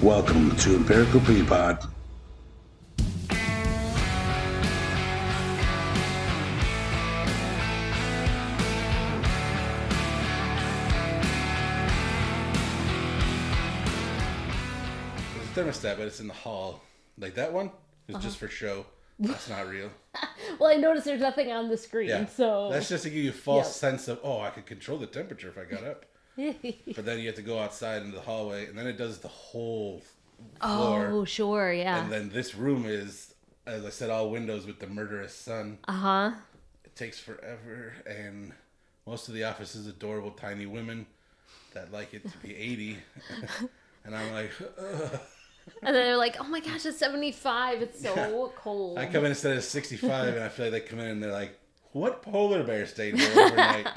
Welcome to Empirical Peapod. There's a thermostat, but it's in the hall. Like that one is just for show. That's not real. Well, I noticed there's nothing on the screen, Yeah. so... That's just to give you a false sense of, I could control the temperature if I got up. Yep. But then you have to go outside into the hallway, and then it does the whole floor. Oh, sure, yeah. And then this room is, as I said, all windows with the murderous sun. Uh-huh. It takes forever, and most of the office is adorable, tiny women that like it to be 80. And I'm like, ugh. And then they're like, oh my gosh, it's 75. It's so cold. I come in instead of 65, and I feel like they come in and they're like, what polar bear stayed here overnight?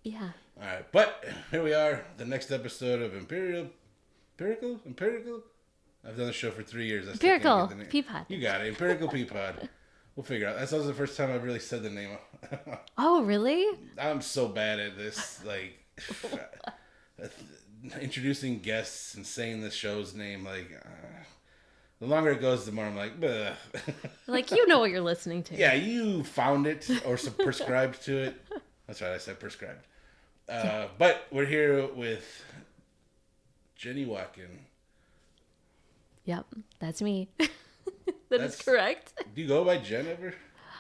Yeah. All right, but here we are, the next episode of Empirical? I've done the show for 3 years. Empirical Peapod. You got it, Empirical Peapod. We'll figure out. That's also the first time I've really said the name. Oh, really? I'm so bad at this, like introducing guests and saying the show's name. The longer it goes, the more I'm like, bleh. Like, you know what you're listening to. Yeah, you found it or prescribed to it. That's right, I said prescribed. But we're here with Jenni Watgen. Yep, that's me. That's correct. Do you go by Jen ever?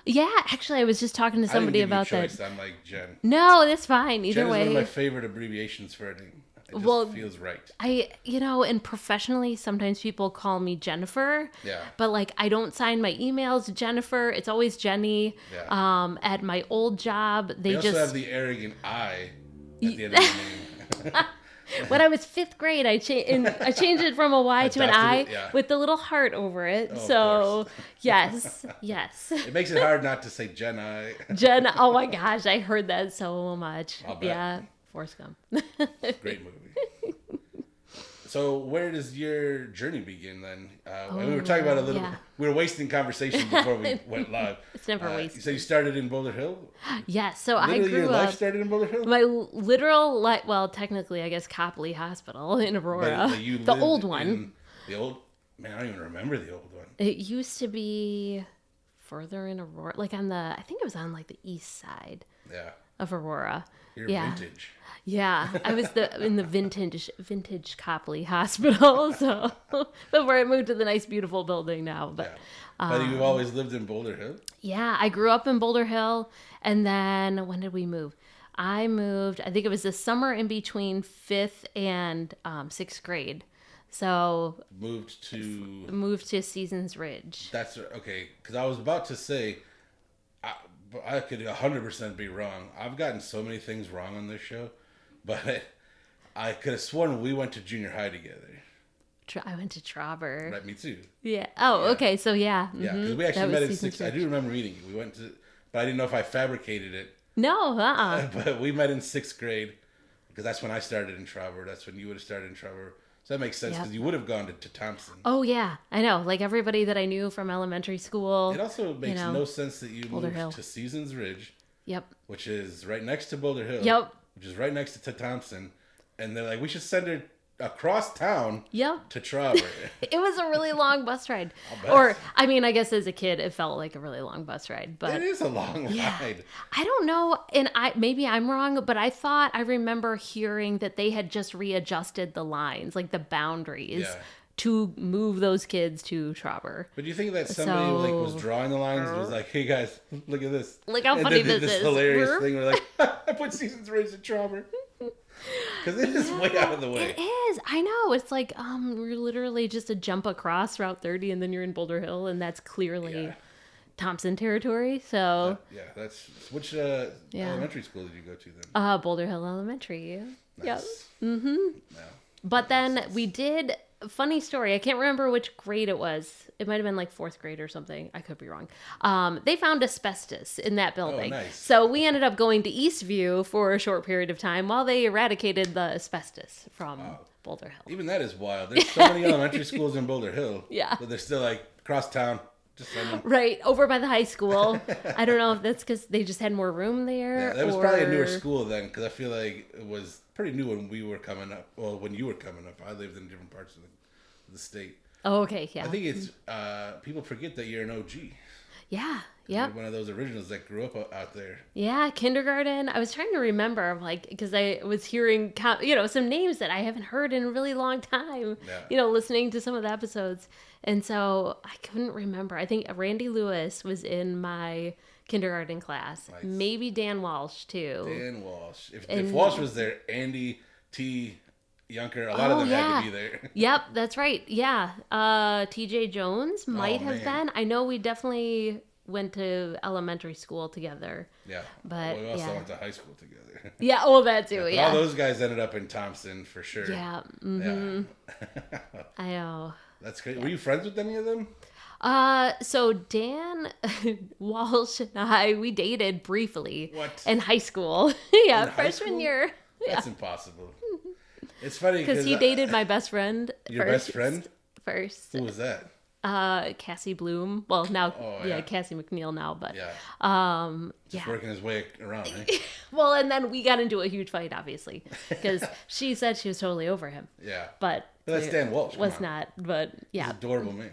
Yeah, actually, I was just talking to somebody about that. I'm like Jen. No, that's fine. Either Jen way. is one of my favorite abbreviations for a name. It just feels right. And professionally, sometimes people call me Jennifer. Yeah. But I don't sign my emails Jennifer. It's always Jenny. Yeah. At my old job, they also just have the arrogant I at the end of the name. When I was 5th grade, I changed it from a Y to an I with the little heart over it. Oh, so yes. It makes it hard not to say Jenna. Jen. Oh my gosh, I heard that so much. I'll bet. Yeah, Forrest Gump. Great movie. So where does your journey begin then? We were talking about a little. Yeah. We were wasting conversation before we went live. It's never wasted. So you started in Boulder Hill? Yes. So Literally I grew your up. life started in Boulder Hill? My literal life. Well, technically, I guess Copley Hospital in Aurora. But you the lived old one. The old. Man, I don't even remember the old one. It used to be further in Aurora, I think it was on the east side. Yeah. Of Aurora. You're vintage. Yeah, I was in the vintage Copley Hospital. So before I moved to the nice, beautiful building now, but you've always lived in Boulder Hill. Yeah, I grew up in Boulder Hill, and then when did we move? I moved. I think it was the summer in between 5th and 6th grade. So moved to Seasons Ridge. That's okay. Because I was about to say. I could 100% be wrong. I've gotten so many things wrong on this show, but I could have sworn we went to junior high together. I went to Trauber. Right, me too. Yeah. Oh, yeah. Okay. So yeah. Mm-hmm. Yeah, because we actually met in 6th. I do remember meeting you. We went to, but I didn't know if I fabricated it. No. But we met in 6th grade because that's when I started in Trauber. That's when you would have started in Trauber. So that makes sense because you would have gone to Thompson. Oh, yeah. I know. Everybody that I knew from elementary school. It also makes no sense that you moved Hill. to Seasons Ridge. Yep. Which is right next to Boulder Hill. Yep. Which is right next to Thompson. And they're like, we should send her across town to Trauber. It was a really long bus ride. Or, I guess as a kid, it felt like a really long bus ride. But it is a long ride. I don't know, and maybe I'm wrong, but I remember hearing that they had just readjusted the lines, the boundaries, to move those kids to Trauber. But do you think that somebody was drawing the lines and was like, hey guys, look at this. Look how funny this is. This hilarious thing where I put Seasons Ridge at Trauber. Because it is way out of the way. It is. I know. It's we're literally just a jump across Route 30 and then you're in Boulder Hill, and that's clearly Thompson territory. So that's which elementary school did you go to then? Boulder Hill Elementary. Nice. Yep. Mm-hmm. Yeah. But then we did. Funny story. I can't remember which grade it was. It might have been 4th grade or something. I could be wrong. They found asbestos in that building. Oh, nice. So we ended up going to Eastview for a short period of time while they eradicated the asbestos from Boulder Hill. Even that is wild. There's so many elementary schools in Boulder Hill. Yeah. But they're still across town. Just send them. Right, over by the high school. I don't know if that's because they just had more room there. Yeah, that was probably a newer school then, because I feel like it was pretty new when we were coming up. Well, when you were coming up, I lived in different parts of the state. Oh, okay, yeah. I think it's people forget that you're an OG. Yeah, yeah. One of those originals that grew up out there. Yeah, kindergarten. I was trying to remember, like, because I was hearing, some names that I haven't heard in a really long time. Yeah. Listening to some of the episodes, and so I couldn't remember. I think Randy Lewis was in my kindergarten class. Nice. Maybe Dan Walsh too. Dan Walsh. If Walsh was there, Andy T. Yunker, a lot of them had to be there. Yep, that's right. Yeah. T.J. Jones might have man. been. I know we definitely went to elementary school together. Yeah. But we also went to high school together. Yeah, well, that too, But yeah. all those guys ended up in Thompson for sure. Yeah. Mm-hmm. Yeah. I know. That's great. Yeah. Were you friends with any of them? So Dan Walsh and I, we dated briefly. What? In high school. Yeah, freshman year. That's impossible. It's funny because he dated my best friend. Your best friend? First. Who was that? Cassie Bloom. Well, now, Cassie McNeil now, but Just working his way around. Eh? Well, and then we got into a huge fight, obviously, because she said she was totally over him. Yeah, but that's Dan Walsh. Was not, but yeah, he's an adorable man.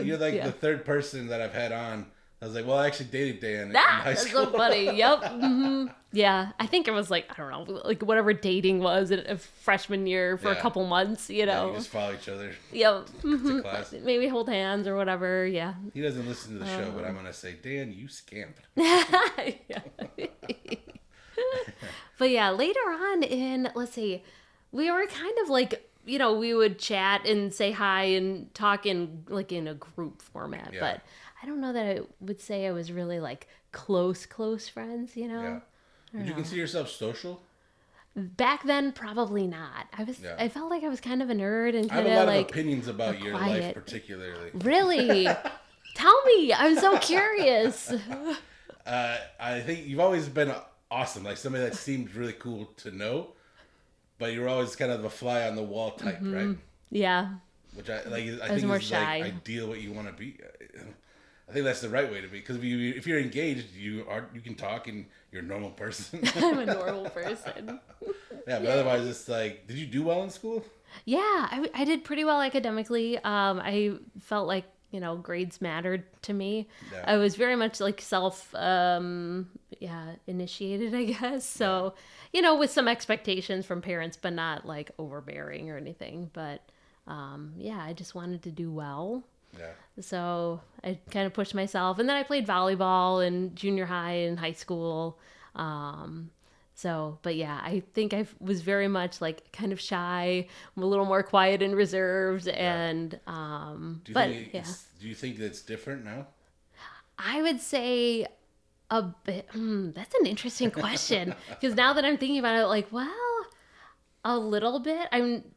You're like the third person that I've had on. I was like, well, I actually dated Dan in high school. That's so funny. Yep. Mm-hmm. Yeah, I think it was like, I don't know, like whatever dating was in a freshman year for a couple months, Yeah, you just follow each other. Yep. To class. Maybe hold hands or whatever. Yeah. He doesn't listen to the show, but I'm gonna say, Dan, you scamp. But yeah, later on let's see, we were kind of like, we would chat and say hi and talk in a group format, but I don't know that I would say I was really like close friends, Yeah. Would you consider yourself social? Back then, probably not. I felt like I was kind of a nerd and kind of a lot of opinions about your life, particularly. Really? Tell me. I'm so curious. I think you've always been awesome, like somebody that seemed really cool to know, but you're always kind of a fly on the wall type, right? Yeah. Which I think was more is shy. like ideal what you want to be. I think that's the right way to be, because if you're engaged, you can talk and you're a normal person. I'm a normal person. Yeah, but otherwise it's like, did you do well in school? Yeah, I did pretty well academically. I felt like, grades mattered to me. Yeah. I was very much like initiated, I guess. So, with some expectations from parents, but not like overbearing or anything. But I just wanted to do well. Yeah. So I kind of pushed myself, and then I played volleyball in junior high and high school. But yeah, I think I was very much like kind of shy, a little more quiet and reserved, and do you think that's different now? I would say a bit. That's an interesting question, because now that I'm thinking about it, like, well, a little bit.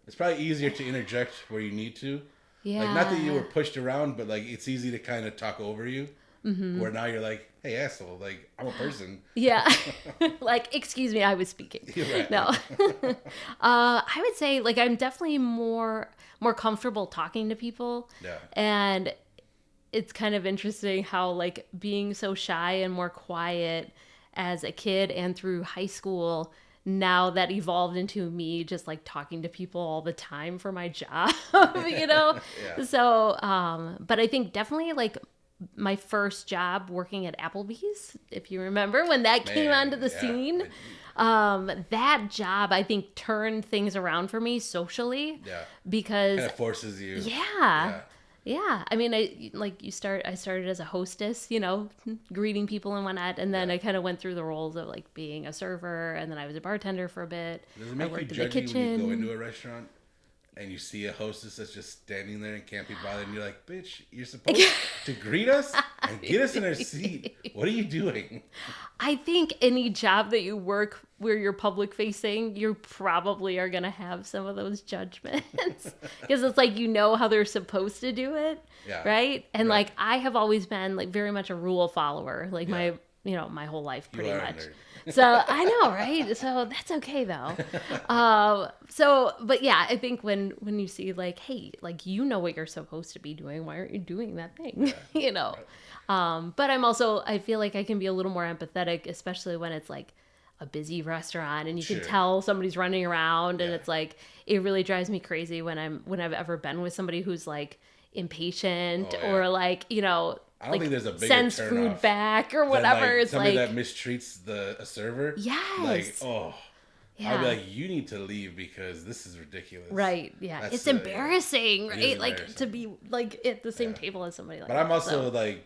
It's probably easier to interject where you need to. Yeah. Like, not that you were pushed around, but like it's easy to kind of talk over you. Mm-hmm. Where now you're like, hey, asshole, like, I'm a person. Yeah. Like, excuse me, I was speaking. Right. No. I would say, like, I'm definitely more comfortable talking to people. Yeah. And it's kind of interesting how, like, being so shy and more quiet as a kid and through high school, now that evolved into me just like talking to people all the time for my job, Yeah. So, but I think definitely like my first job working at Applebee's, if you remember when that came onto the scene, that job I think turned things around for me socially. Yeah. Because it forces you. Yeah. I mean, I started as a hostess, greeting people and whatnot. And then I kind of went through the roles of like being a server, and then I was a bartender for a bit. Does it make you judgy when you go into a restaurant and you see a hostess that's just standing there and can't be bothered, and you're like, bitch, you're supposed to greet us and get us in our seat. What are you doing? I think any job that you work where you're public facing, you probably are going to have some of those judgments, because it's like, how they're supposed to do it. Yeah. Right. And like, I have always been like very much a rule follower. Like my whole life pretty You are a much. nerd. So I know, right? So that's okay though. But yeah, I think when you see like, hey, like what you're supposed to be doing, why aren't you doing that thing? Yeah. Right. But I feel like I can be a little more empathetic, especially when it's like a busy restaurant and you Sure. can tell somebody's running around, and Yeah. it's like it really drives me crazy when I've ever been with somebody who's like impatient Oh, yeah. or like I don't like think there's a bigger sends turn food off back or than, whatever. like, It's somebody like that mistreats a server. yes, Like, oh, yeah. I'd be like, you need to leave because this is ridiculous. Right. Yeah. That's it's the- embarrassing, It right? is Like to embarrassing. be like at the same table as somebody like But I'm that. also So. like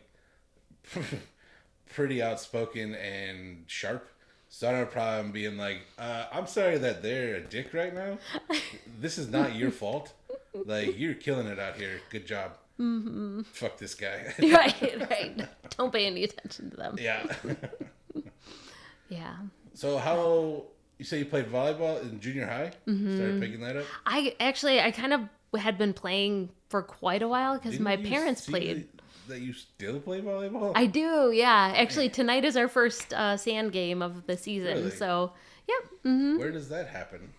pretty outspoken and sharp. So I don't have a problem being like, I'm sorry that they're a dick right now. This is not your fault. Like, you're killing it out here. Good job. Mm-hmm. Fuck this guy. right. Don't pay any attention to them. Yeah. Yeah. So you say you played volleyball in junior high? Mm-hmm. Started picking that up? I kind of had been playing for quite a while because Didn't my you parents see played. That you still play volleyball? I do, yeah. Actually, tonight is our first sand game of the season. Really? So, yep. Mm-hmm. Where does that happen?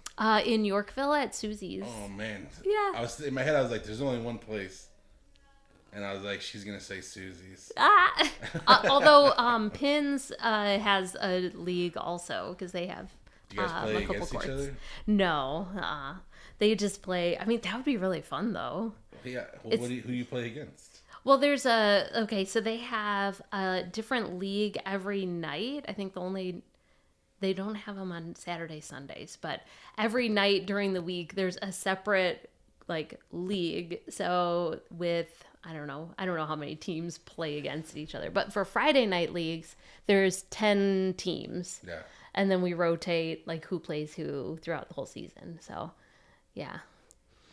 In Yorkville at Susie's. Oh man. Yeah. I was in my head. I was like, "There's only one place," and I was like, "She's gonna say Susie's." Although Pins has a league also because they have Do you guys play a couple against courts. each other? No, they just play. I mean, that would be really fun though. Yeah. Well, who do you play against? Well, so they have a different league every night. I think they don't have them on Saturday, Sundays, but every night during the week there's a separate like league. So with I don't know how many teams play against each other, but for Friday night leagues there's 10 teams. Yeah. And then we rotate like who plays who throughout the whole season. So, yeah.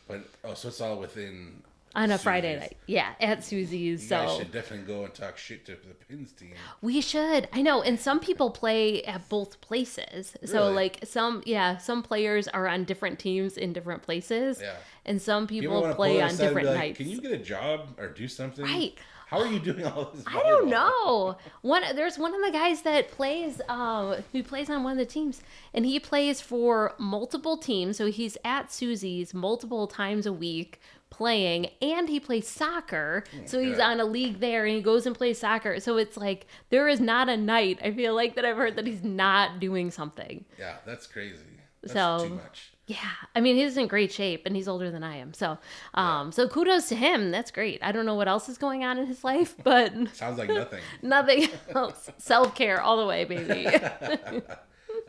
But so it's all within. On a Susie's. Friday night. Yeah, at Susie's. You So guys should definitely go and talk shit to the Pins team. we should. I know. And some people play at both places. So Really? like some players are on different teams in different places. Yeah. And some Do you ever people want to play pull on aside and be different like, nights. "Can you get a job or do something?" Right. How are you doing all this? I don't volleyball? know. There's one of the guys that plays who plays on one of the teams, and he plays for multiple teams. So he's at Susie's multiple times a week playing, and he plays soccer. So he's God. on a league there, and he goes and plays soccer. So it's like there is not a night I feel like that I've heard that he's not doing something. Yeah, that's crazy. That's So- too much. Yeah, I mean he's in great shape, and he's older than I am. So, so kudos to him. That's great. I don't know what else is going on in his life, but Sounds like nothing. nothing else. Self-care all the way, baby.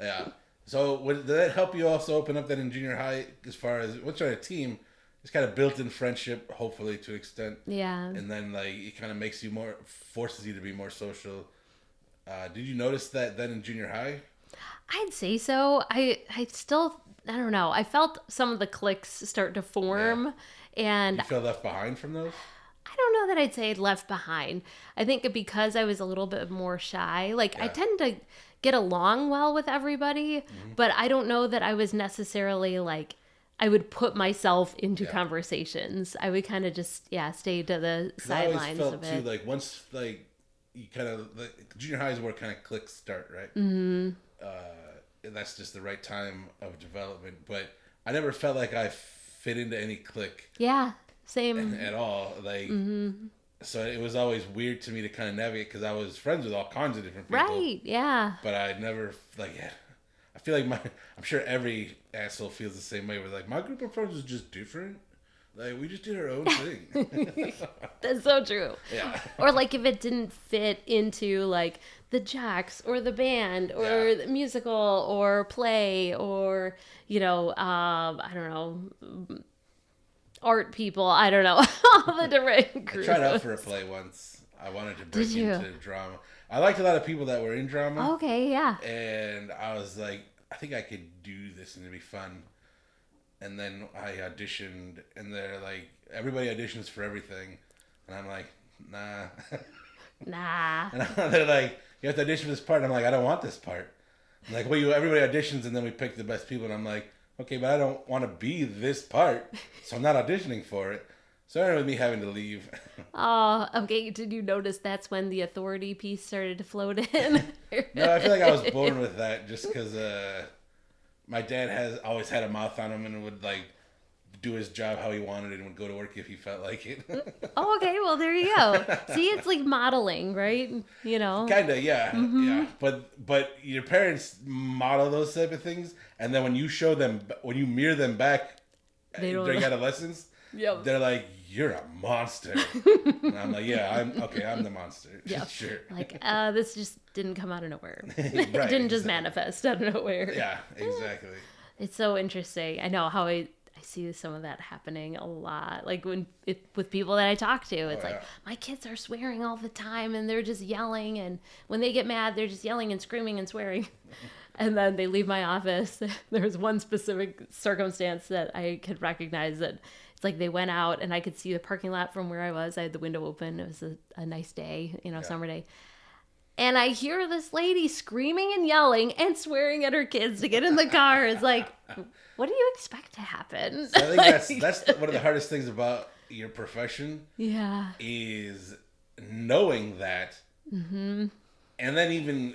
Yeah. So did that help you also open up that in junior high as far as once you're on a team, it's kind of built-in friendship, hopefully to an extent, Yeah. and then like it kind of makes you forces you to be more social. Did you notice that then in junior high? I'd say so. I still, I don't know. I felt some of the cliques start to form, and You feel left behind from those? I don't know that I'd say left behind. I think because I was a little bit more shy, like I Yeah. tend to get along well with everybody, Mm-hmm. but I don't know that I was necessarily like, I would put myself into Yeah. conversations. I would kind of just, stay to the 'Cause I always sidelines felt of too it. like once like you kind of like junior high is where kind of cliques start, right? Mm-hmm. And that's just the right time of development. But I never felt like I fit into any clique Yeah, same. at all. Like, Mm-hmm. so it was always weird to me to kind of navigate because I was friends with all kinds of different people. Right, yeah. But I never I feel like I'm sure every asshole feels the same way. Where like my group of friends was just different. Like we just did our own thing. That's so true. Yeah. Or like if it didn't fit into like the jocks or the band or Yeah. the musical or play or I don't know, art people. I don't know, all the different I groups. tried out for a play once. I wanted to break Did you? into drama. I liked a lot of people that were in drama, Okay, yeah. and I was like, I think I could do this and it'd be fun. And then I auditioned, and they're like, everybody auditions for everything, and I'm like, nah. Nah. And they're like, you have to audition for this part. And I'm like, I don't want this part. I'm like, well, everybody auditions, and then we pick the best people. And I'm like, okay, but I don't want to be this part, so I'm not auditioning for it. So it ended with me having to leave. Oh, okay. Did you notice that's when the authority piece started to float in? No, I feel like I was born with that just because my dad has always had a mouth on him and would like do his job how he wanted it and would go to work if he felt like it. Oh, okay. Well, there you go. See, it's like modeling, right? You know? Kinda, yeah, yeah. But your parents model those type of things, and then when you show them, when you mirror them back They don't- during adolescence, Yep. they're like, "You're a monster," and I'm like, "Yeah, I'm the monster." Yeah. Sure. Like, this just didn't come out of nowhere. Right, It didn't just exactly. manifest out of nowhere. Yeah, exactly. It's so interesting. I know how I see some of that happening a lot. Like with people that I talk to, it's like, yeah. my kids are swearing all the time and they're just yelling. And when they get mad, they're just yelling and screaming and swearing. And then they leave my office. There was one specific circumstance that I could recognize that it's like they went out and I could see the parking lot from where I was. I had the window open. It was a nice day, summer day. And I hear this lady screaming and yelling and swearing at her kids to get in the car. It's like, what do you expect to happen? So I think that's one of the hardest things about your profession Yeah. is knowing that, and then even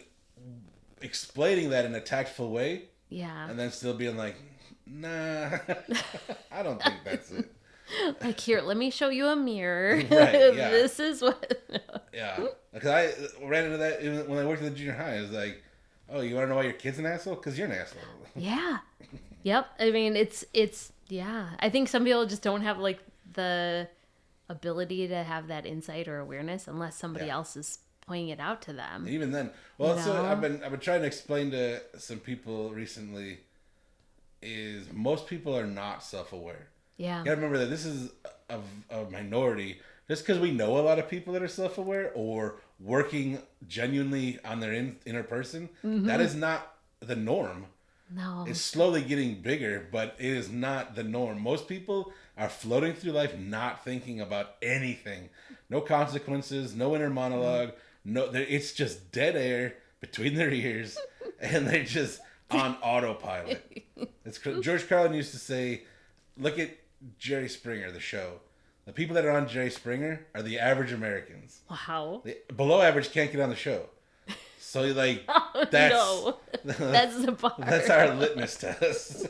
explaining that in a tactful way, Yeah. and then still being like, "Nah, I don't think that's it." Like, here, let me show you a mirror. Right, yeah. This is what. Yeah, because I ran into that even when I worked at the junior high. It's like, "Oh, you want to know why your kid's an asshole? Because you're an asshole." Yeah. Yep. I mean, it's yeah. I think some people just don't have like the ability to have that insight or awareness unless somebody Yeah. else is pointing it out to them. Even then, well, You so know? I've been trying to explain to some people recently is most people are not self-aware. Yeah. You gotta remember that this is a minority. Just because we know a lot of people that are self-aware or working genuinely on their inner person, that is not the norm. No. It's slowly getting bigger, but it is not the norm. Most people are floating through life not thinking about anything. No consequences, no inner monologue. No, it's just dead air between their ears, and they're just on autopilot. George Carlin used to say, "Look at Jerry Springer, the show. The people that are on Jerry Springer are the average Americans. Wow. The below average can't get on the show." So like that's No. That's the bar. that's our litmus test.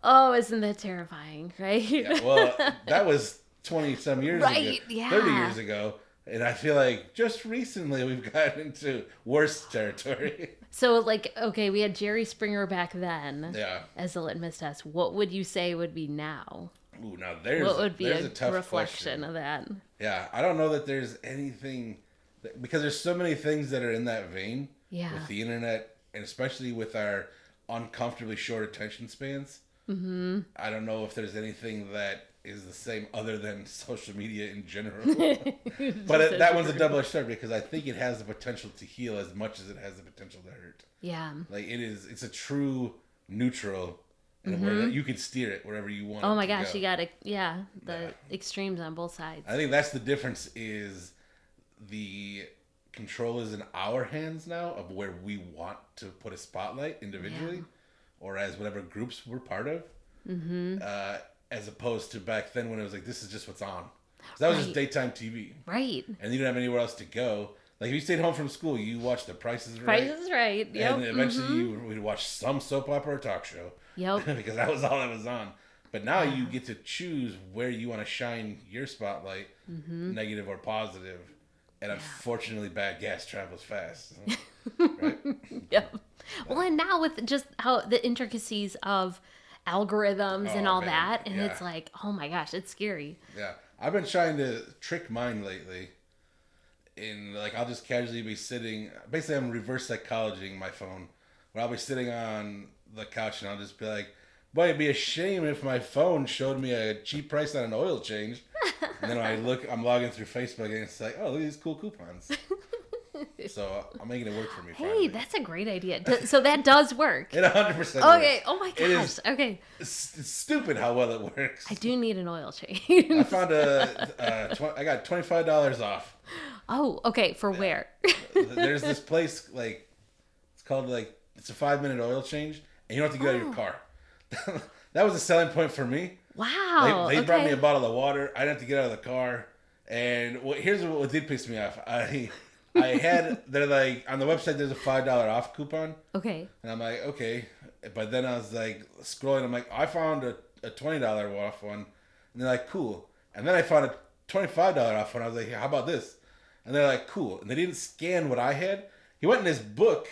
Oh, isn't that terrifying, right? Yeah, well, that was 20 some years Right, ago, yeah. 30 years ago, and I feel like just recently we've gotten into worse territory. So, like, okay, we had Jerry Springer back then Yeah. as a litmus test. What would you say would be now? Ooh, now there's What would be there's a tough reflection question. of that? Yeah, I don't know that there's anything because there's so many things that are in that vein Yeah. with the internet, and especially with our uncomfortably short attention spans. Mm-hmm. I don't know if there's anything that is the same other than social media in general. But that one's a double-edged sword because I think it has the potential to heal as much as it has the potential to hurt. Yeah. Like it's a true neutral, and where you can steer it wherever you want. Oh it my to gosh, go. you got to, the extremes on both sides. I think that's the difference is the control is in our hands now of where we want to put a spotlight individually or as whatever groups we're part of. Mm-hmm. As opposed to back then when it was like, this is just what's on. 'Cause that was just daytime TV. Right. And you didn't have anywhere else to go. Like if you stayed home from school, you watched The Price is Right. Price is Right. Yep. And eventually you would watch some soap opera or talk show. Yep. Because that was all that was on. But now you get to choose where you want to shine your spotlight, negative or positive. And unfortunately, bad gas travels fast. Right? Yep. Well, and now with just how the intricacies of algorithms and Oh, all man. that, and Yeah. it's like, oh my gosh, it's scary. Yeah. I've been trying to trick mine lately. In like, I'll just casually be sitting. Basically, I'm reverse psychologying my phone. Where I'll be sitting on the couch and I'll just be like, boy, it'd be a shame if my phone showed me a cheap price on an oil change. And then when I look, I'm logging through Facebook and it's like, oh, look at these cool coupons. So I'm making it work for me. Hey, finally. that's a great idea. So that does work. It 100% Okay. works. Oh my It gosh. is- Okay. It's stupid how well it works. I do need an oil change. I found I got $25 off. Oh, okay. For where? There's this place like it's called it's a 5-minute oil change and you don't have to get out of your car. That was a selling point for me Wow. They brought me a Okay. bottle of water. I didn't have to get out of the car. And here's what did piss me off. They're like, on the website, there's a $5 off coupon. Okay. And I'm like, okay. But then I was like, scrolling. I'm like, I found a $20 off one. And they're like, cool. And then I found a $25 off one. I was like, hey, how about this? And they're like, cool. And they didn't scan what I had. He went in his book.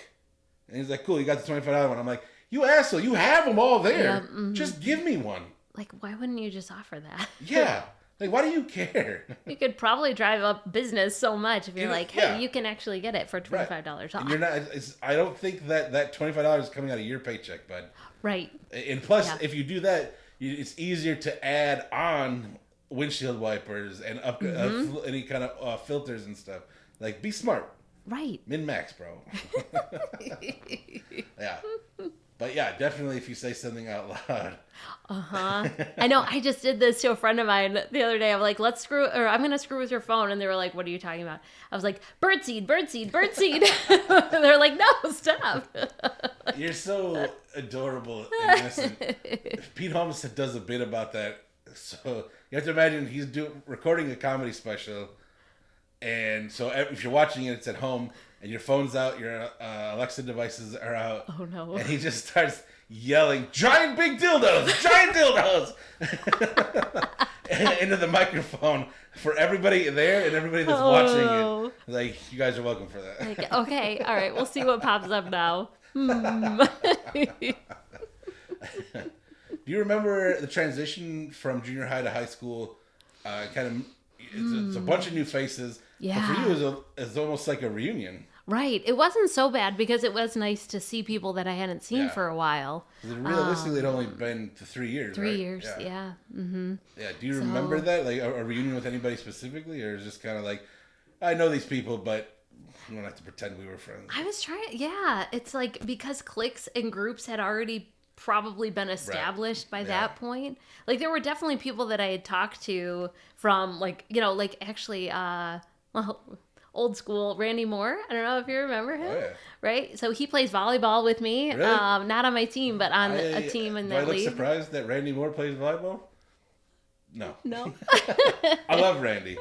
And he's like, cool, you got the $25 one. I'm like, you asshole, you have them all there. Yeah, mm-hmm. Just give me one. Like, why wouldn't you just offer that? Yeah. Like, why do you care? You could probably drive up business so much if you're like, hey, yeah. you can actually get it for $25 off. And you're not. I don't think that $25 is coming out of your paycheck, bud. Right. And plus, Yeah. if you do that, it's easier to add on windshield wipers and any kind of filters and stuff. Like, be smart. Right. Min max, bro. Yeah. But yeah, definitely if you say something out loud. I know. I just did this to a friend of mine the other day. I'm like, I'm going to screw with your phone. And they were like, what are you talking about? I was like, birdseed, birdseed, birdseed. They're like, no, stop. You're so adorable and innocent. Pete Holmes does a bit about that. So you have to imagine he's recording a comedy special. And so if you're watching it, it's at home. And your phone's out, your Alexa devices are out. Oh, no. And he just starts yelling, giant big dildos, giant dildos, into the microphone for everybody there and everybody that's watching it. Like, you guys are welcome for that. Like, okay, all right, we'll see what pops up now. Do you remember the transition from junior high to high school? It's a bunch of new faces. Yeah. But for you, it's almost like a reunion. Right. It wasn't so bad because it was nice to see people that I hadn't seen for a while. Realistically, it'd only been 3 years, 3 right? years, yeah. Mm-hmm. Yeah. Do you remember that? Like a reunion with anybody specifically? Or is it just kind of like, I know these people, but we don't have to pretend we were friends? I was trying, yeah. It's like because cliques and groups had already probably been established by that point. Like there were definitely people that I had talked to from actually, old school Randy Moore. I don't know if you remember him. Oh, yeah. Right? So he plays volleyball with me. Really? Not on my team, but on a team in the league. Do I look surprised that Randy Moore plays volleyball? No. No. I love Randy.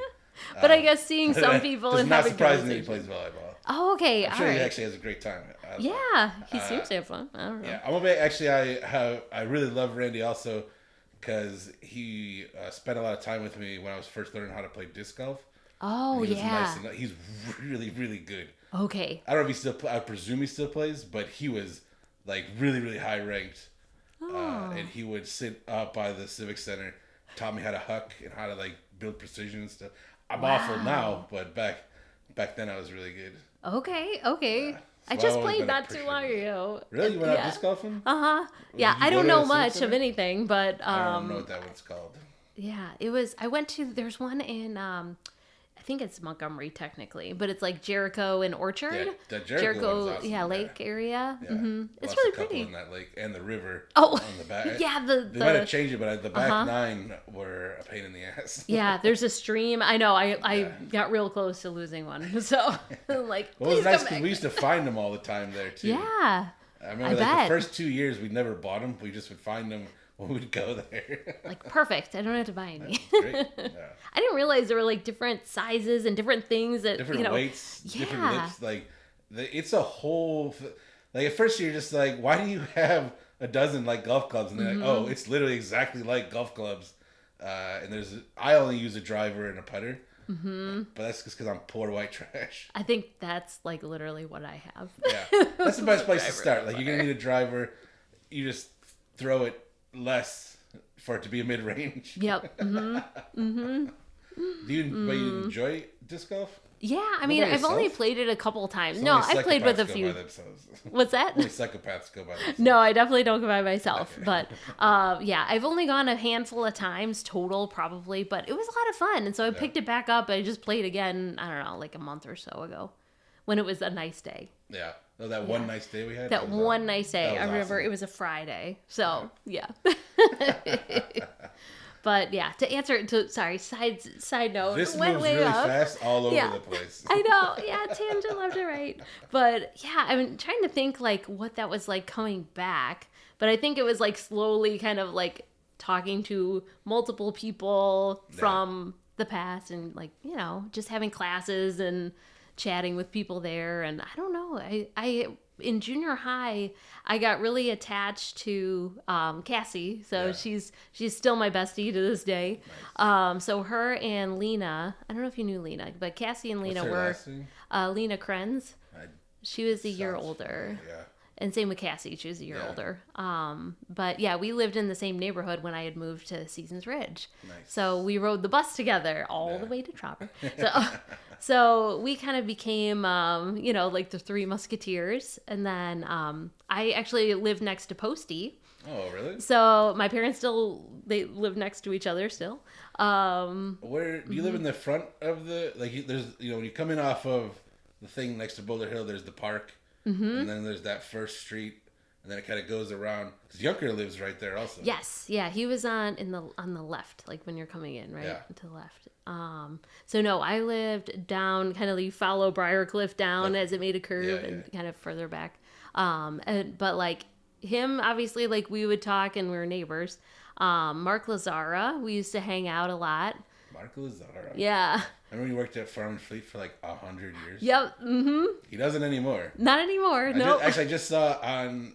But I guess seeing some people it's and not having surprising that he conversations. plays volleyball. Oh, okay. I'm sure all he right. actually has a great time. Yeah, he seems to have fun. I don't know. Yeah, I really love Randy also because he spent a lot of time with me when I was first learning how to play disc golf. Oh, He was yeah. nice and he's really, really good. Okay. I don't know if he still. I presume he still plays, but he was like really, really high ranked. And he would sit up by the Civic Center, taught me how to huck and how to like build precision and stuff. I'm awful now, but back then I was really good. Okay. I So just I've always played been not too long appreciative. ago. Really, you went Yeah. out disc golfing? Yeah, Did you I go don't to know the Civic much Center? of anything, but I don't know what that one's called. yeah, I went to, there's one in, I think it's Montgomery technically, but it's like Jericho and Orchard. Yeah, that Jericho one's awesome. Yeah, lake area. Yeah. Mm-hmm. It's Lost really a couple pretty. in that lake and the river. Oh, on the back. yeah, They might have changed it, but the back 9 were a pain in the ass. yeah, there's a stream. I know. I got real close to losing one. So, like, Well, it was please nice come because back. we used to find them all the time there too. Yeah. I remember I bet. the first 2 years we never bought them. We just would find them when we'd go there. Like, perfect. I don't have to buy any. Great. Yeah. I didn't realize there were like different sizes and different things that Different weights, different Yeah. lips. Like, it's a whole. Like at first you're just like, why do you have a dozen like golf clubs? And they're like, oh, it's literally exactly like golf clubs. And I only use a driver and a putter. Mm-hmm. But that's just because I'm poor white trash. I think that's like literally what I have. Yeah, that's the best place to Driver start. and Like you're gonna need a driver. You just throw it less for it to be a mid range. Yep. Mm-hmm. But you enjoy disc golf? Yeah, I mean, by I've only yourself? played it a couple times. So No, only I've played with a psychopaths go few. by themselves. What's that? Only psychopaths go by themselves. No, I definitely don't go by myself. Okay. But yeah, I've only gone a handful of times total, probably. But it was a lot of fun, and so I picked it back up. I just played again. I don't know, like a month or so ago, when it was a nice day. Yeah. Oh, that one nice day we had? That was one awesome. nice day. That was I remember awesome. it was a Friday. So, yeah. But yeah, to answer, side note. This went moves way really up. fast all over Yeah. the place. I know. Yeah, tangent left and right. But yeah, I'm trying to think like what that was like coming back. But I think it was like slowly kind of like talking to multiple people from the past and like, you know, just having classes and chatting with people there. And I don't know, I in junior high, I got really attached to Cassie. So she's still my bestie to this day. Nice. So her and Lena, I don't know if you knew Lena, but Cassie and Lena were Lena Krenz. She was a year older. Yeah. And same with Cassie. She was a year older. But yeah, we lived in the same neighborhood when I had moved to Seasons Ridge. Nice. So we rode the bus together all the way to Tropper. So we kind of became, you know, like the Three Musketeers. And then I actually lived next to Posty. Oh, really? So my parents they live next to each other still. Where do you live in the front of there's, you know, when you come in off of the thing next to Boulder Hill, there's the park. Mm-hmm. And then there's that first street, and then it kind of goes around. Because Junker lives right there also. Yes, yeah, he was on the left, like when you're coming in, right? Yeah. To the left. So no, I lived down, kind of you follow Briarcliff down as it made a curve and kind of further back. But like him, obviously, like we would talk and we were neighbors. Mark Lazara, we used to hang out a lot. Mark Lazara. Yeah. I remember he worked at Farm and Fleet for like 100 years. Yep. Mm-hmm. He doesn't anymore. Not anymore. No. I just saw on.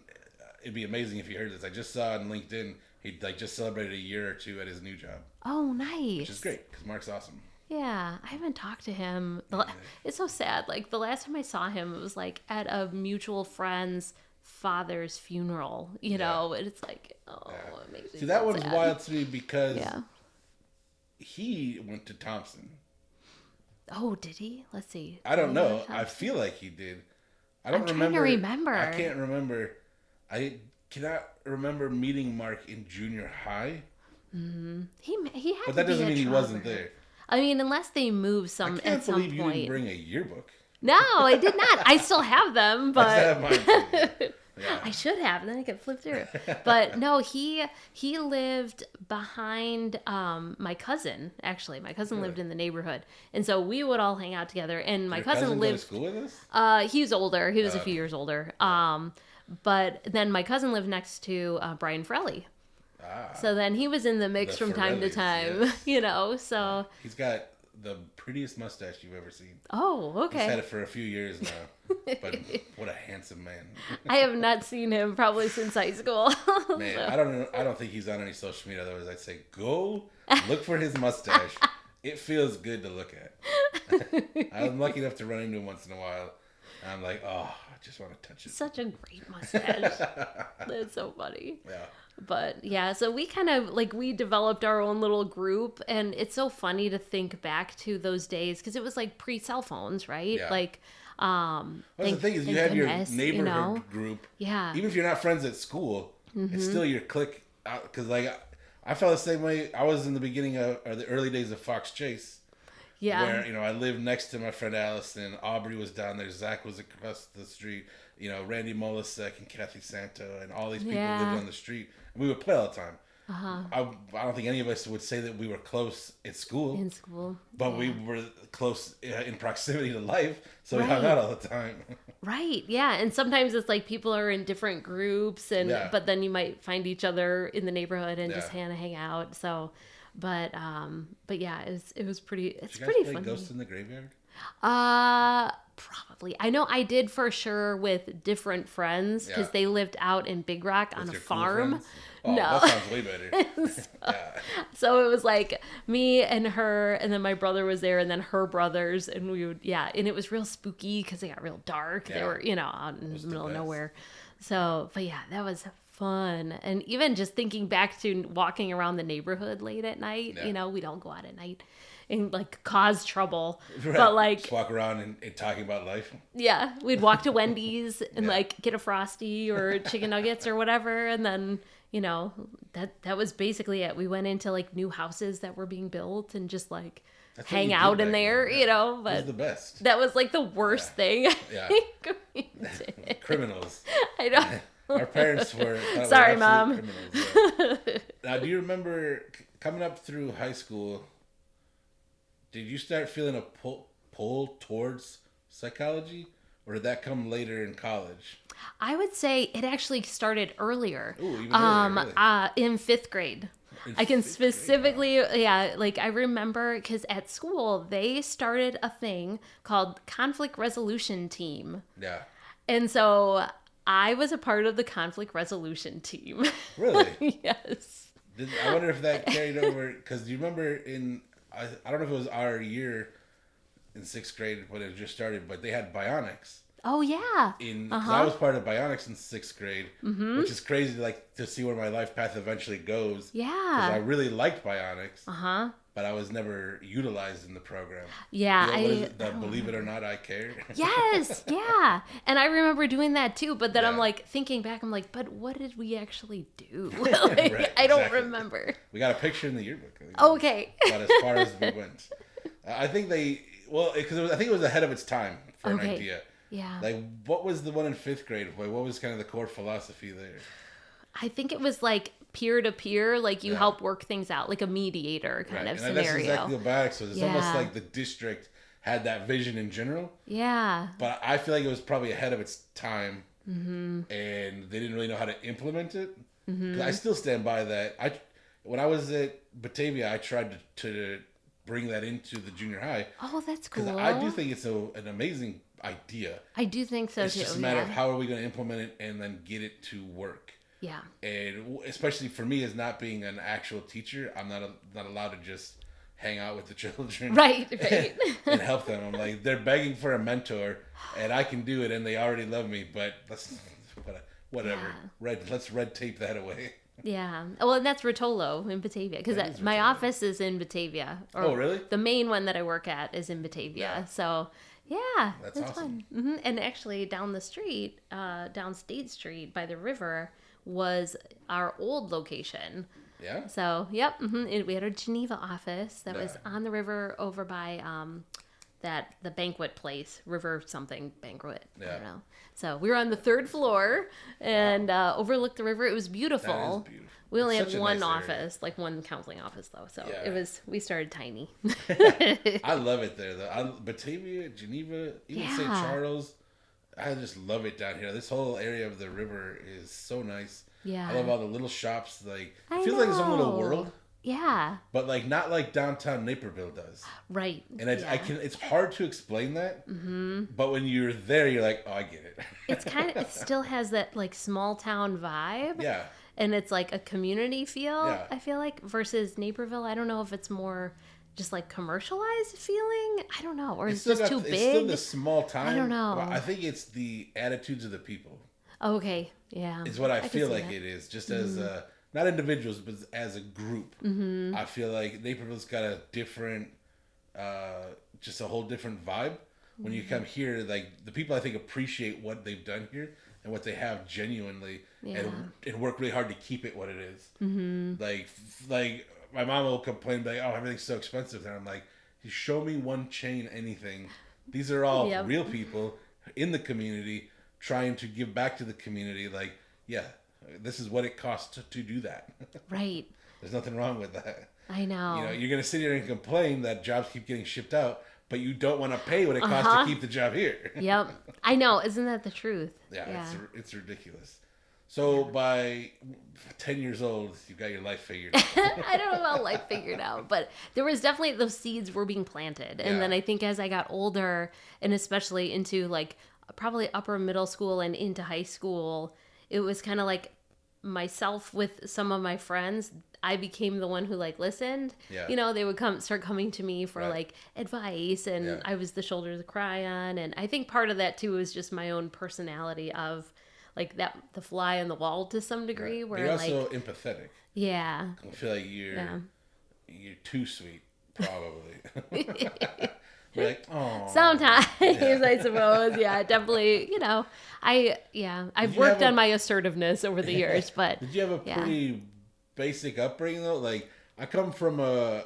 It'd be amazing if you heard this. I just saw on LinkedIn he like just celebrated a year or two at his new job. Oh, nice. Which is great because Mark's awesome. Yeah, I haven't talked to him. It's so sad. Like the last time I saw him, it was like at a mutual friend's father's funeral. You know, and it's like, it makes me. See, that one's wild to me because he went to Thompson. Oh, did he? Let's see. I don't know. I feel like he did. I'm trying to remember. I can't remember. I cannot remember meeting Mark in junior high. Mm-hmm. He had. But that doesn't mean he wasn't there. I mean, unless they move at some point. I can't believe you didn't bring a yearbook. No, I did not. I still have them, but I still have mine too. Yeah. I should have. Then I could flip through. But no, he lived behind my cousin. Actually, my cousin lived in the neighborhood, and so we would all hang out together. And my cousin lived. Go to school with us? He was older. He was a few years older. But then my cousin lived next to Brian Frelly. So then he was in the mix from time to time. You know, so he's got the prettiest mustache you've ever seen. Oh, okay. He's had it for a few years now. But what a handsome man. I have not seen him probably since high school. Man, so. I don't think he's on any social media. Otherwise, I'd say go look for his mustache. It feels good to look at. I'm lucky enough to run into him once in a while. And I'm like, oh, I just want to touch it. Such a great mustache. That's so funny. Yeah. But yeah, so we kind of like we developed our own little group, and it's so funny to think back to those days because it was like pre-cell phones, right? Yeah. Like, well, the thing is, you have your neighborhood group. Yeah. Even if you're not friends at school, it's still your clique. Because like I felt the same way. I was in the beginning of or the early days of Fox Chase. Yeah. Where, you know, I lived next to my friend Allison. Aubrey was down there. Zach was across the street. You know, Randy Molisek and Kathy Santo and all these people lived on the street. And we would play all the time. Uh-huh. I don't think any of us would say that we were close at school. In school. But we were close in proximity to life. So we hung out all the time. Right. Yeah. And sometimes it's like people are in different groups. But then you might find each other in the neighborhood and just hang out. So... But yeah, it was pretty. It's Did you guys pretty play funny. Ghosts in the Graveyard? Probably. I know I did for sure with different friends because they lived out in Big Rock on a farm. Cool no, that sounds way better. So it was like me and her, and then my brother was there, and then her brothers, and we would and it was real spooky because they got real dark. They were out in the middle of nowhere. So, but yeah, that was fun. And even just thinking back to walking around the neighborhood late at night, you know, we don't go out at night and like cause trouble, but like just walk around and talking about life. Yeah. We'd walk to Wendy's and like get a Frosty or chicken nuggets or whatever. And then, you know, that was basically it. We went into like new houses that were being built and just like hang out in there, you know, but it was the best. That was like the worst thing. Yeah. We Criminals. I know. Our parents were sorry, Mom. Criminals, Now, do you remember coming up through high school? Did you start feeling a pull towards psychology, or did that come later in college? I would say it actually started earlier. Ooh, even earlier, really? In 5th grade. I can specifically, yeah, like I remember because at school they started a thing called conflict resolution team. Yeah. And so I was a part of the conflict resolution team. Really? Yes. I wonder if that carried over, because do you remember I don't know if it was our year in 6th grade when it just started, but they had bionics. Oh yeah. Cause I was part of bionics in 6th grade, which is crazy, like to see where my life path eventually goes. Yeah. Because I really liked bionics. But I was never utilized in the program. Yeah, Believe It or Not, I Care. Yes, yeah. And I remember doing that too, but then Yeah. I'm like thinking back, I'm like, but what did we actually do? Like, Right, I don't exactly. remember. We got a picture in the yearbook. Okay. About as far as we went. I think because I think it was ahead of its time for an idea. Yeah. Like, what was the one in 5th grade? What was kind of the core philosophy there? I think it was like peer to peer, like you help work things out, like a mediator kind of and scenario. That's exactly what bionics was. It's almost like the district had that vision in general. Yeah. But I feel like it was probably ahead of its time, and they didn't really know how to implement it. 'Cause I still stand by that. When I was at Batavia, I tried to bring that into the junior high. Oh, that's cool. Because I do think it's an amazing idea. I do think so It's too. just a matter of how are we going to implement it and then get it to work. Yeah. And especially for me, as not being an actual teacher, I'm not allowed to just hang out with the children, Right. and help them. I'm like, they're begging for a mentor, and I can do it, and they already love me. But whatever. Yeah. Let's red tape that away. Yeah. Well, and that's Rotolo in Batavia because my office is in Batavia. Oh, really? The main one that I work at is in Batavia. Yeah. So, yeah, That's awesome. fun. And actually, down the street, down State Street by the river, was our old location. Yeah. So, yep. We had a Geneva office that was on the river over by the banquet place, River something banquet. I don't know. So we were on the 3rd floor and overlooked the river. It was beautiful. That is beautiful. We only It's had such a one nice office, like one counseling office though. So we started tiny. I love it there though. Batavia, Geneva, even St. Charles. I just love it down here. This whole area of the river is so nice. Yeah. I love all the little shops. Like, it feels like its own little world. Yeah. But like not like downtown Naperville does. Right. And it's hard to explain that. But when you're there, you're like, oh, I get it. It still has that like small town vibe. Yeah. And it's like a community feel, Yeah. I feel like, versus Naperville. I don't know if it's more just like commercialized feeling. I don't know. Or it's just too big. It's still the small time. I don't know. I think it's the attitudes of the people. Okay. Yeah. Is what I can feel see like that. it is. Just as not individuals, but as a group. I feel like Naperville's got a different, just a whole different vibe. When you come here, like the people I think appreciate what they've done here and what they have genuinely, and work really hard to keep it what it is. Like my mom will complain like, "Oh, everything's so expensive," and I'm like, "Show me one chain, anything. These are all real people in the community trying to give back to the community. Like, yeah, this is what it costs to do that. Right. There's nothing wrong with that. I know. You know, you're gonna sit here and complain that jobs keep getting shipped out, but you don't want to pay what it costs to keep the job here. Yep. I know. Isn't that the truth? Yeah. It's ridiculous. So by 10 years old, you've got your life figured out. I don't know about life figured out, but there was definitely those seeds were being planted. And then I think as I got older, and especially into like probably upper middle school and into high school, it was kind of like myself with some of my friends. I became the one who like listened. Yeah. You know, they would start coming to me for like advice, and I was the shoulder to cry on. And I think part of that too was just my own personality of like the fly on the wall to some degree. Where you're also empathetic. Yeah. I feel like you're too sweet, probably. You're like, oh. Sometimes, I suppose. Yeah, definitely. You know, I've worked on my assertiveness over the years, but did you have a pretty basic upbringing though? Like, I come from a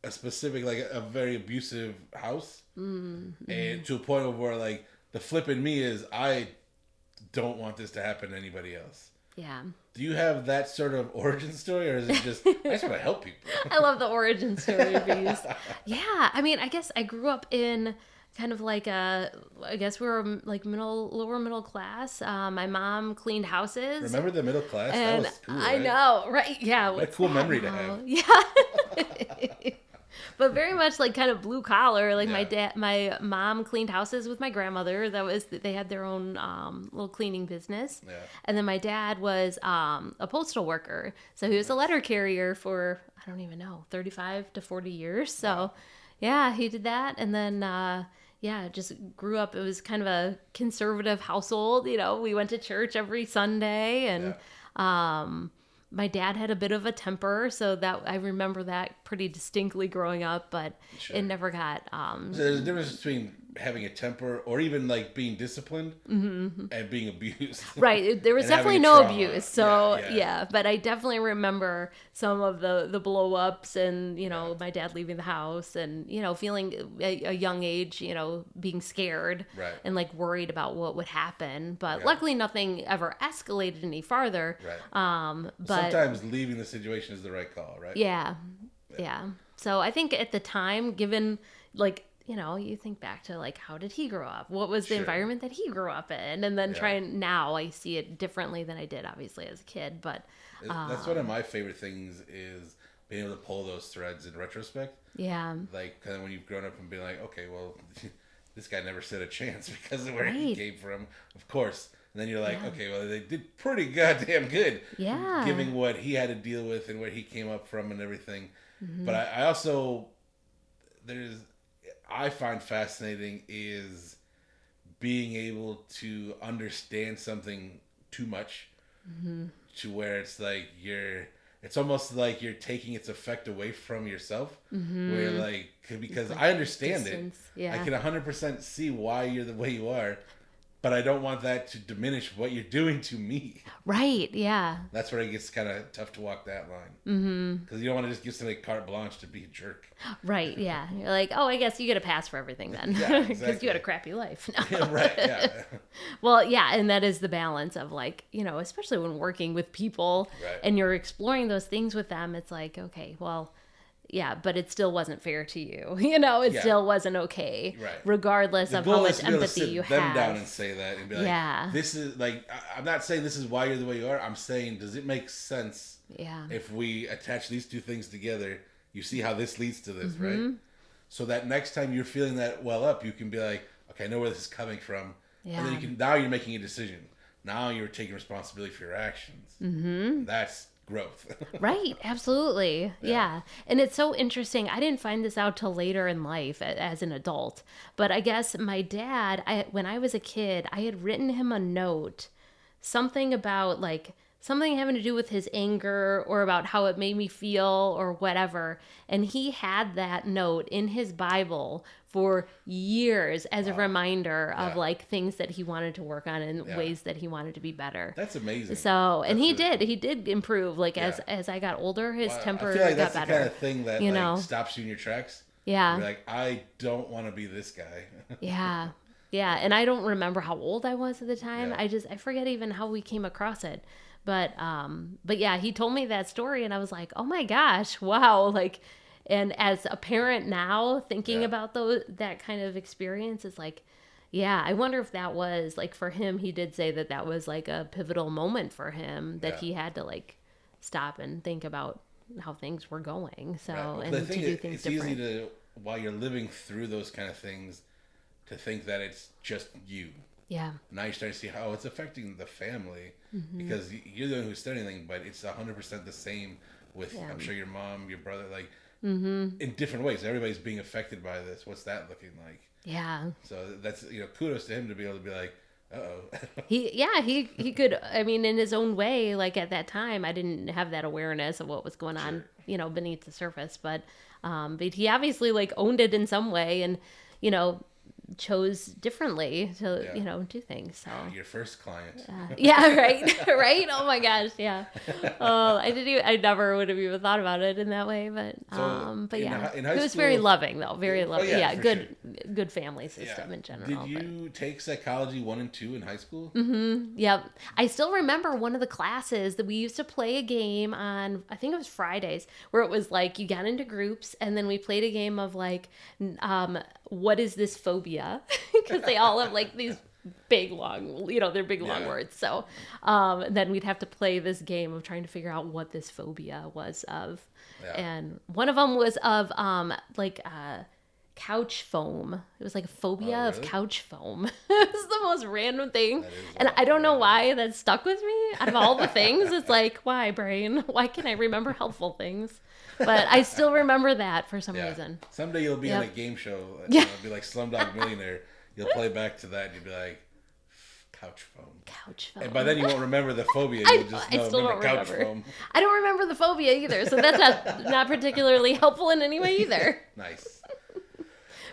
specific, like a very abusive house, and to a point where like the flip in me is I don't want this to happen to anybody else. Yeah. Do you have that sort of origin story, or is it just I just want to help people? I love the origin story of these. Yeah, I mean, I guess I grew up in kind of like I guess we were like lower middle class. My mom cleaned houses. Remember the middle class? And that was cool, I right? know, right? Yeah. What a cool memory to have. Yeah. But very much like kind of blue collar. Like Yeah. my mom cleaned houses with my grandmother. They had their own little cleaning business. Yeah. And then my dad was a postal worker. So he was a letter carrier for, I don't even know, 35 to 40 years. So yeah, he did that. And then, just grew up. It was kind of a conservative household. We went to church every Sunday, and my dad had a bit of a temper, so that I remember that pretty distinctly growing up. But Sure. it never got. So there's a difference between having a temper or even like being disciplined and being abused. Right. There was And definitely having a no trauma. abuse. So Yeah. but I definitely remember some of the blow ups and, my dad leaving the house and, feeling a young age, being scared Right. and like worried about what would happen. But Yeah. luckily nothing ever escalated any farther. Right. But sometimes leaving the situation is the right call, right? yeah. So I think at the time, given like, you think back to like, how did he grow up? What was the Sure. environment that he grew up in? And then now I see it differently than I did obviously as a kid. But That's one of my favorite things is being able to pull those threads in retrospect. yeah, Like kind of when you've grown up and been like, okay, well, this guy never stood a chance because of where he Right. came from, of course. And then you're like, okay, well, they did pretty goddamn good. Yeah. Giving what he had to deal with and where he came up from and everything. Mm-hmm. But I also, I find fascinating is being able to understand something too much to where it's like it's almost like you're taking its effect away from yourself. Where you're like, because I understand distance. it. Yeah. I can 100% see why you're the way you are, but I don't want that to diminish what you're doing to me. Right. Yeah. That's where it gets kind of tough to walk that line. Because you don't want to just give somebody carte blanche to be a jerk. Right. Yeah. You're like, oh, I guess you get a pass for everything then. Yeah, Because exactly. you had a crappy life. Right, yeah. Well, yeah, and that is the balance of like, especially when working with people Right. and you're exploring those things with them, it's like, okay, well, yeah, but it still wasn't fair to you. It Yeah. still wasn't okay, Right. regardless The of goal how is much to be able to empathy sit you them have. down and say that and be like, Yeah. this is like, I'm not saying this is why you're the way you are. I'm saying, does it make sense Yeah. if we attach these two things together? You see how this leads to this, Mm-hmm. right? So that next time you're feeling that well up, you can be like, okay, I know where this is coming from. And then Yeah. now you're making a decision. Now you're taking responsibility for your actions. Mm-hmm. That's growth. Right, absolutely. Yeah. And it's so interesting. I didn't find this out till later in life as an adult. But I guess my dad, when I was a kid, I had written him a note, something about like something having to do with his anger or about how it made me feel or whatever. And he had that note in his Bible for years as a reminder of Yeah. like things that he wanted to work on and Yeah. ways that he wanted to be better. That's amazing. So, and That's he did improve. Like Yeah. as I got older, his temper I feel like got that's the better. kind of thing that you like, know? stops you in your tracks. Yeah. You're like, I don't want to be this guy. Yeah. Yeah. And I don't remember how old I was at the time. Yeah. I forget even how we came across it. But yeah, he told me that story and I was like, oh my gosh, wow. Like, and as a parent now thinking Yeah. about that kind of experience is like, yeah, I wonder if that was like for him, he did say that was like a pivotal moment for him that Yeah. he had to like stop and think about how things were going. So, Right. Well, and the to thing do is, things it's different. easy to, while you're living through those kind of things, to think that it's just you. Yeah. Now you're starting to see how it's affecting the family Mm-hmm. because you're the one who's studying anything, but it's 100% the same with, Yeah. I'm sure, your mom, your brother, like in different ways. Everybody's being affected by this. What's that looking like? Yeah. So that's, kudos to him to be able to be like, uh-oh. He could, I mean, in his own way, like at that time, I didn't have that awareness of what was going on, beneath the surface, but he obviously like owned it in some way and, chose differently to, Yeah. do things. So Your first client. yeah, right. Right. Oh my gosh. Yeah. Oh, I never would have even thought about it in that way, but in yeah, hi- in high it was very school- loving though. Very loving. yeah, Yeah. for Good family system in general. Did you take psychology 1 and 2 in high school? Yep. I still remember one of the classes that we used to play a game on, I think it was Fridays, where it was like you got into groups and then we played a game of like, what is this phobia? phobia because they all have like these big long, they're big long words. So then we'd have to play this game of trying to figure out what this phobia was of. Yeah. And one of them was of couch foam. It was like a phobia of couch foam. It was the most random thing. And I don't know why that stuck with me. Out of all the things, it's like, why, brain? Why can't I remember helpful things? But I still remember that for some reason. Someday you'll be in a game show. It'll be like Slumdog Millionaire. You'll play back to that and you'll be like, couch foam. Couch foam. And by then you won't remember the phobia. You'll just know, remember couch foam. I don't remember the phobia either. So that's not particularly helpful in any way either. Nice.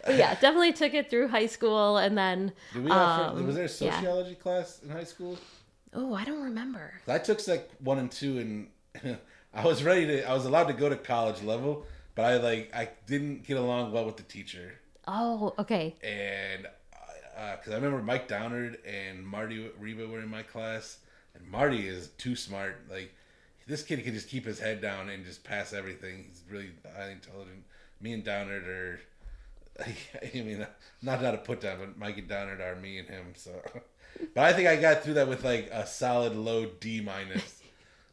But yeah, definitely took it through high school, and then was there a sociology class in high school? Oh, I don't remember. I took Sec 1 and 2, and I was allowed to go to college level, but I didn't get along well with the teacher. Oh, okay. And because I remember Mike Downard and Marty Reba were in my class, and Marty is too smart. Like, this kid can just keep his head down and just pass everything. He's really highly intelligent. Me and Downard are. I mean, not to put down, but Mike and Downard are me and him. So, but I think I got through that with like a solid low D-.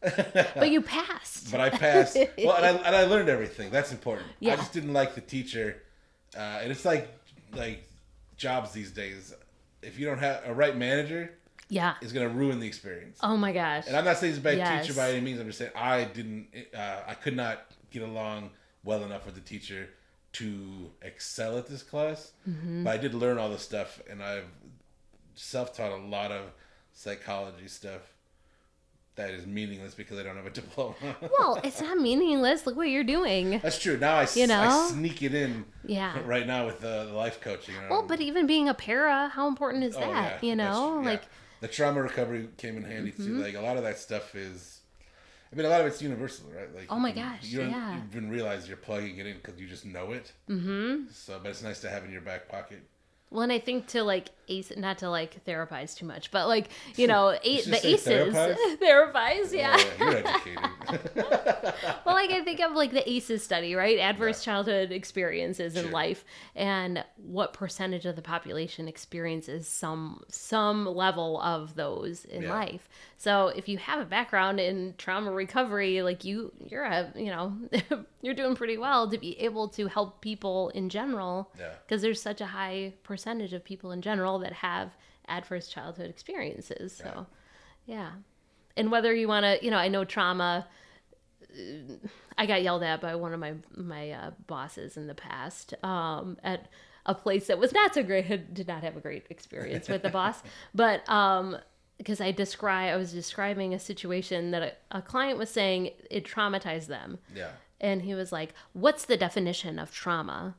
But you passed. But I passed. Well, and I learned everything. That's important. Yeah. I just didn't like the teacher, and it's like jobs these days. If you don't have a right manager, is going to ruin the experience. Oh my gosh! And I'm not saying he's a bad teacher by any means. I'm just saying I could not get along well enough with the teacher to excel at this class, but I did learn all the stuff, and I've self-taught a lot of psychology stuff that is meaningless because I don't have a diploma. Well, it's not meaningless. Look what you're doing. That's true. Now I sneak it in right now with the life coaching. Well, but even being a para, how important is that? Yeah. The trauma recovery came in handy too. Like, a lot of that stuff is, I mean, a lot of it's universal, right? Like, oh my gosh, you don't even realize you're plugging it in because you just know it. Mm-hmm. So, but it's nice to have in your back pocket. Well, and I think to not to therapize too much, but the ACEs, therapize, yeah. Oh, yeah, you're educated. Well, I think of the ACEs study, right? Adverse childhood experiences in life, and what percentage of the population experiences some level of those in life. So if you have a background in trauma recovery, you're doing pretty well to be able to help people in general, because there's such a high percentage of people in general that have adverse childhood experiences. So, and whether you want to, I know trauma. I got yelled at by one of my bosses in the past at a place that was not so great. Did not have a great experience with the boss, but because I was describing a situation that a client was saying it traumatized them. Yeah. And he was like, "What's the definition of trauma?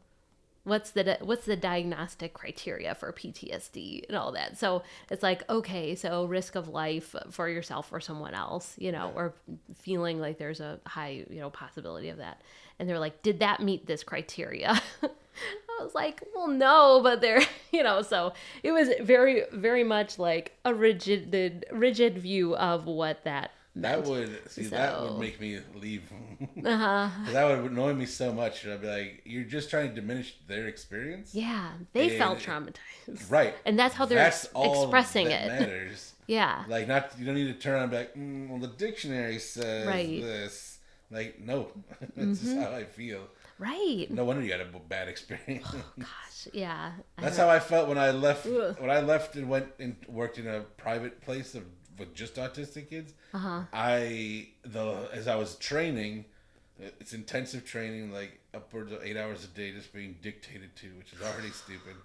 What's the diagnostic criteria for PTSD and all that?" So it's like, okay, so risk of life for yourself or someone else, or feeling like there's a high, possibility of that. And they're like, "Did that meet this criteria?" I was like, well, no, but there, so it was very, very much like a rigid view of what that meant. That would make me leave. That would annoy me so much. I'd be like, you're just trying to diminish their experience? Yeah, they felt traumatized. Right. And that's how they're expressing it. Matters. Yeah. You don't need to turn on and be like, well, the dictionary says this. No, that's just how I feel. Right. No wonder you had a bad experience. Oh, gosh, yeah. That's how I felt when I left. Ugh. When I left and went and worked in a private place with just autistic kids. As I was training, it's intensive training, upwards of 8 hours a day, just being dictated to, which is already stupid.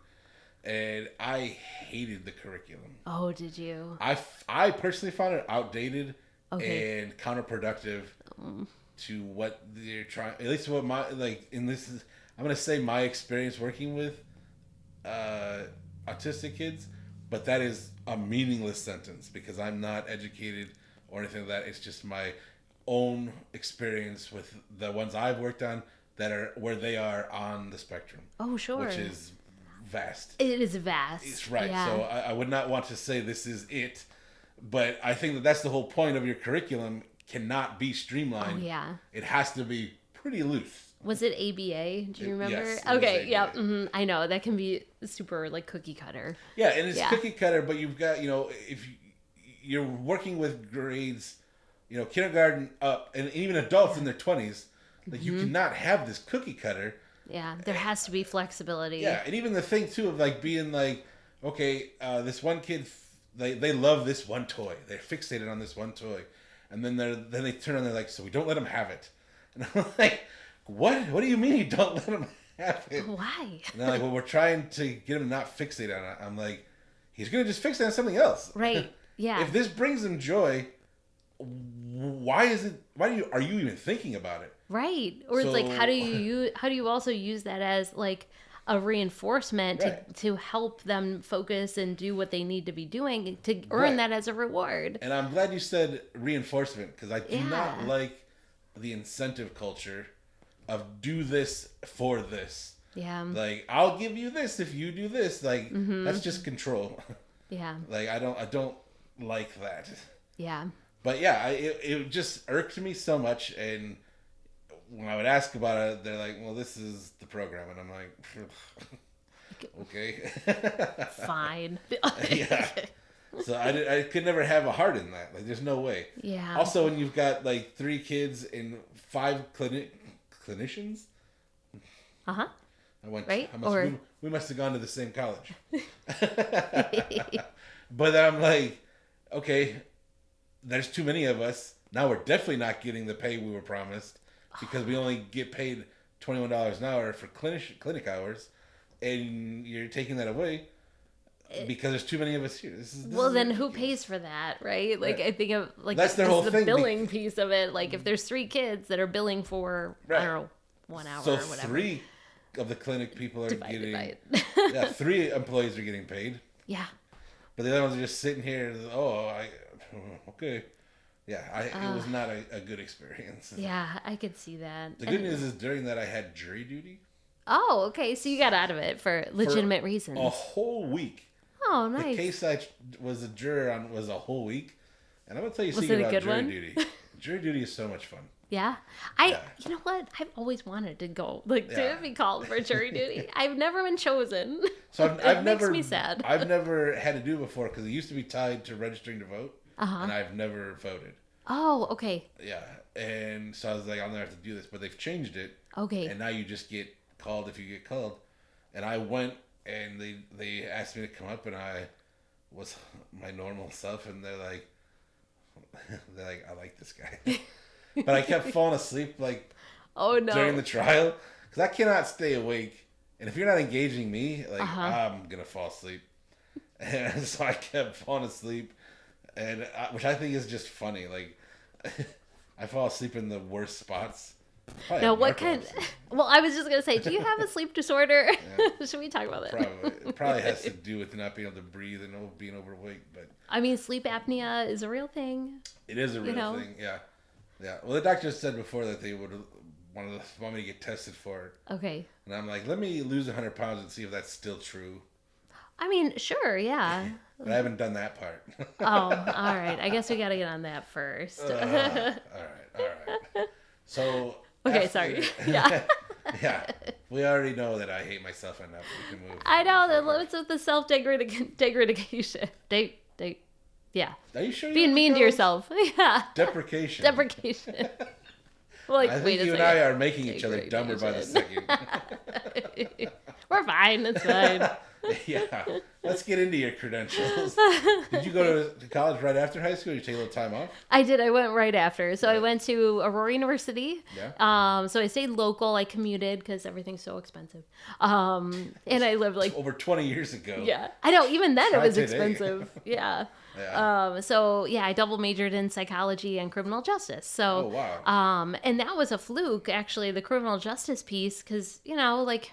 And I hated the curriculum. Oh, did you? I personally found it outdated and counterproductive. To what they're trying, at least what I'm going to say my experience working with autistic kids, but that is a meaningless sentence because I'm not educated or anything like that. It's just my own experience with the ones I've worked on that are where they are on the spectrum. Oh, sure. Which is vast. It is vast. It's right. Yeah. So I would not want to say this is it, but I think that's the whole point of your curriculum. Cannot be streamlined. Oh, yeah. It has to be pretty loose. Was it ABA? Do you remember? Yes, it was Okay, ABA. yeah, I know that can be super like cookie cutter. Yeah, and it's Yeah. cookie cutter, but you've got, if you're working with grades, kindergarten up, and even adults in their 20s, like you cannot have this cookie cutter. Yeah, there has to be flexibility. Yeah, and even the thing too of like being like, okay, this one kid, they love this one toy, they're fixated on this one toy, and then they turn on, they're like, so we don't let them have it, and I'm like, what do you mean you don't let them have it? Why? And they're like, well, we're trying to get him not fixate on it. I'm like, he's gonna just fixate on something else. Right. Yeah. If this brings him joy, are you even thinking about it? Right. Or it's like, So- how do you also use that as like a reinforcement Right. to help them focus and do what they need to be doing to earn Right. that as a reward? And I'm glad you said reinforcement, because I do not Yeah. like the incentive culture of do this for this. Yeah. Like, I'll give you this if you do this. Like, that's just control. Yeah. Like, I don't like that. Yeah. But yeah, it just irked me so much. And when I would ask about it, they're like, well, this is the program. And I'm like, okay. Fine. Yeah. So I could never have a heart in that. Like, there's no way. Yeah. Also, when you've got like 3 kids and 5 clinicians. Uh-huh. I went, Right? we must have gone to the same college. But then I'm like, okay, there's too many of us. Now we're definitely not getting the pay we were promised, because we only get paid $21 an hour for clinic hours, and you're taking that away because there's too many of us here. Well, then who pays for that, right? Like, Right. I think of like That's their this whole is thing. the billing piece of it. Like, if there's 3 kids that are billing for Right. I don't know 1 hour So or whatever. 3 of the clinic people are Divided by getting, it. yeah, 3 employees are getting paid, Yeah. but the other ones are just sitting here. Okay, yeah, it was not a good experience. Yeah, I could see that. The good news is during that I had jury duty Oh, okay. So you got out of it for legitimate reasons. a whole week. Oh, The nice. case I was a juror on was a whole week, and I'm gonna tell you a Was secret it a about good jury one? duty. Jury duty is so much fun. Yeah. Yeah. You know what? I've always wanted to go, like, Yeah. to be called for jury duty. I've never been chosen. So I've It never makes me sad. I've never had to do it before, because it used to be tied to registering to vote, Uh-huh. and I've never voted. Oh, okay. Yeah, and so I was like, I'll never have to do this, but they've changed it, Okay. and now you just get called if you get called. And I went, and they asked me to come up, and I was my normal self, and they're like, I like this guy, but I kept falling asleep like Oh, no. during the trial, because I cannot stay awake, and if you're not engaging me, like I'm gonna fall asleep, and so I kept falling asleep, and which I think is just funny. Like, I fall asleep in the worst spots. Probably Now, have what kind... narcolepsy. Well, I was just going to say, do you have a sleep disorder? Should we talk about that? Probably. It probably has to do with not being able to breathe and being overweight, but I mean, sleep apnea is a real thing. it is a real know? thing. Yeah. Yeah. Well, the doctor said before that they would want me to get tested for it. Okay. And I'm like, let me lose 100 pounds and see if that's still true. I mean, sure, yeah. But I haven't done that part. Oh, all right. I guess we got to get on that first. All right. So. Okay, after- sorry. Yeah. Yeah. We already know that I hate myself enough. We can move. I know the limits of the degradation. Yeah. Are you sure? You Being went mean to college? yourself. Yeah. Deprecation. Deprecation. Like, I think wait a you and second. I are making each other dumber by the second. We're fine. It's fine. Yeah. Let's get into your credentials. Did you go to college right after high school, or did you take a little time off? I did. I went right after. So I went to Aurora University. Yeah. So I stayed local. I commuted because everything's so expensive. And I lived like, Over 20 years ago. yeah. I know. Even then it Try was today. expensive. Yeah. Yeah. So yeah, I double majored in psychology and criminal justice. So, Oh, wow. and that was a fluke, actually, the criminal justice piece, because, like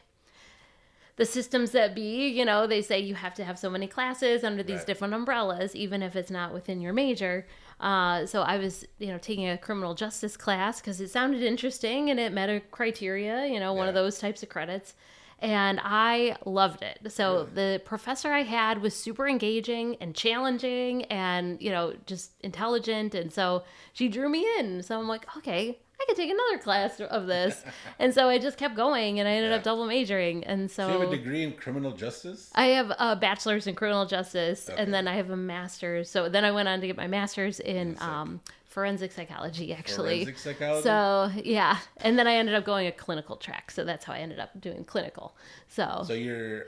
the systems that be, they say you have to have so many classes under these Right. different umbrellas, even if it's not within your major. So I was, taking a criminal justice class because it sounded interesting and it met a criteria, one of Yeah. those types of credits. And I loved it. So the professor I had was super engaging and challenging and, just intelligent. And so she drew me in. So I'm like, okay, I could take another class of this. And so I just kept going and I ended up double majoring. And so you have a degree in criminal justice? I have a bachelor's in criminal justice and then I have a master's. So then I went on to get my master's in forensic psychology, actually. Forensic psychology? So, yeah. And then I ended up going a clinical track. So that's how I ended up doing clinical. So you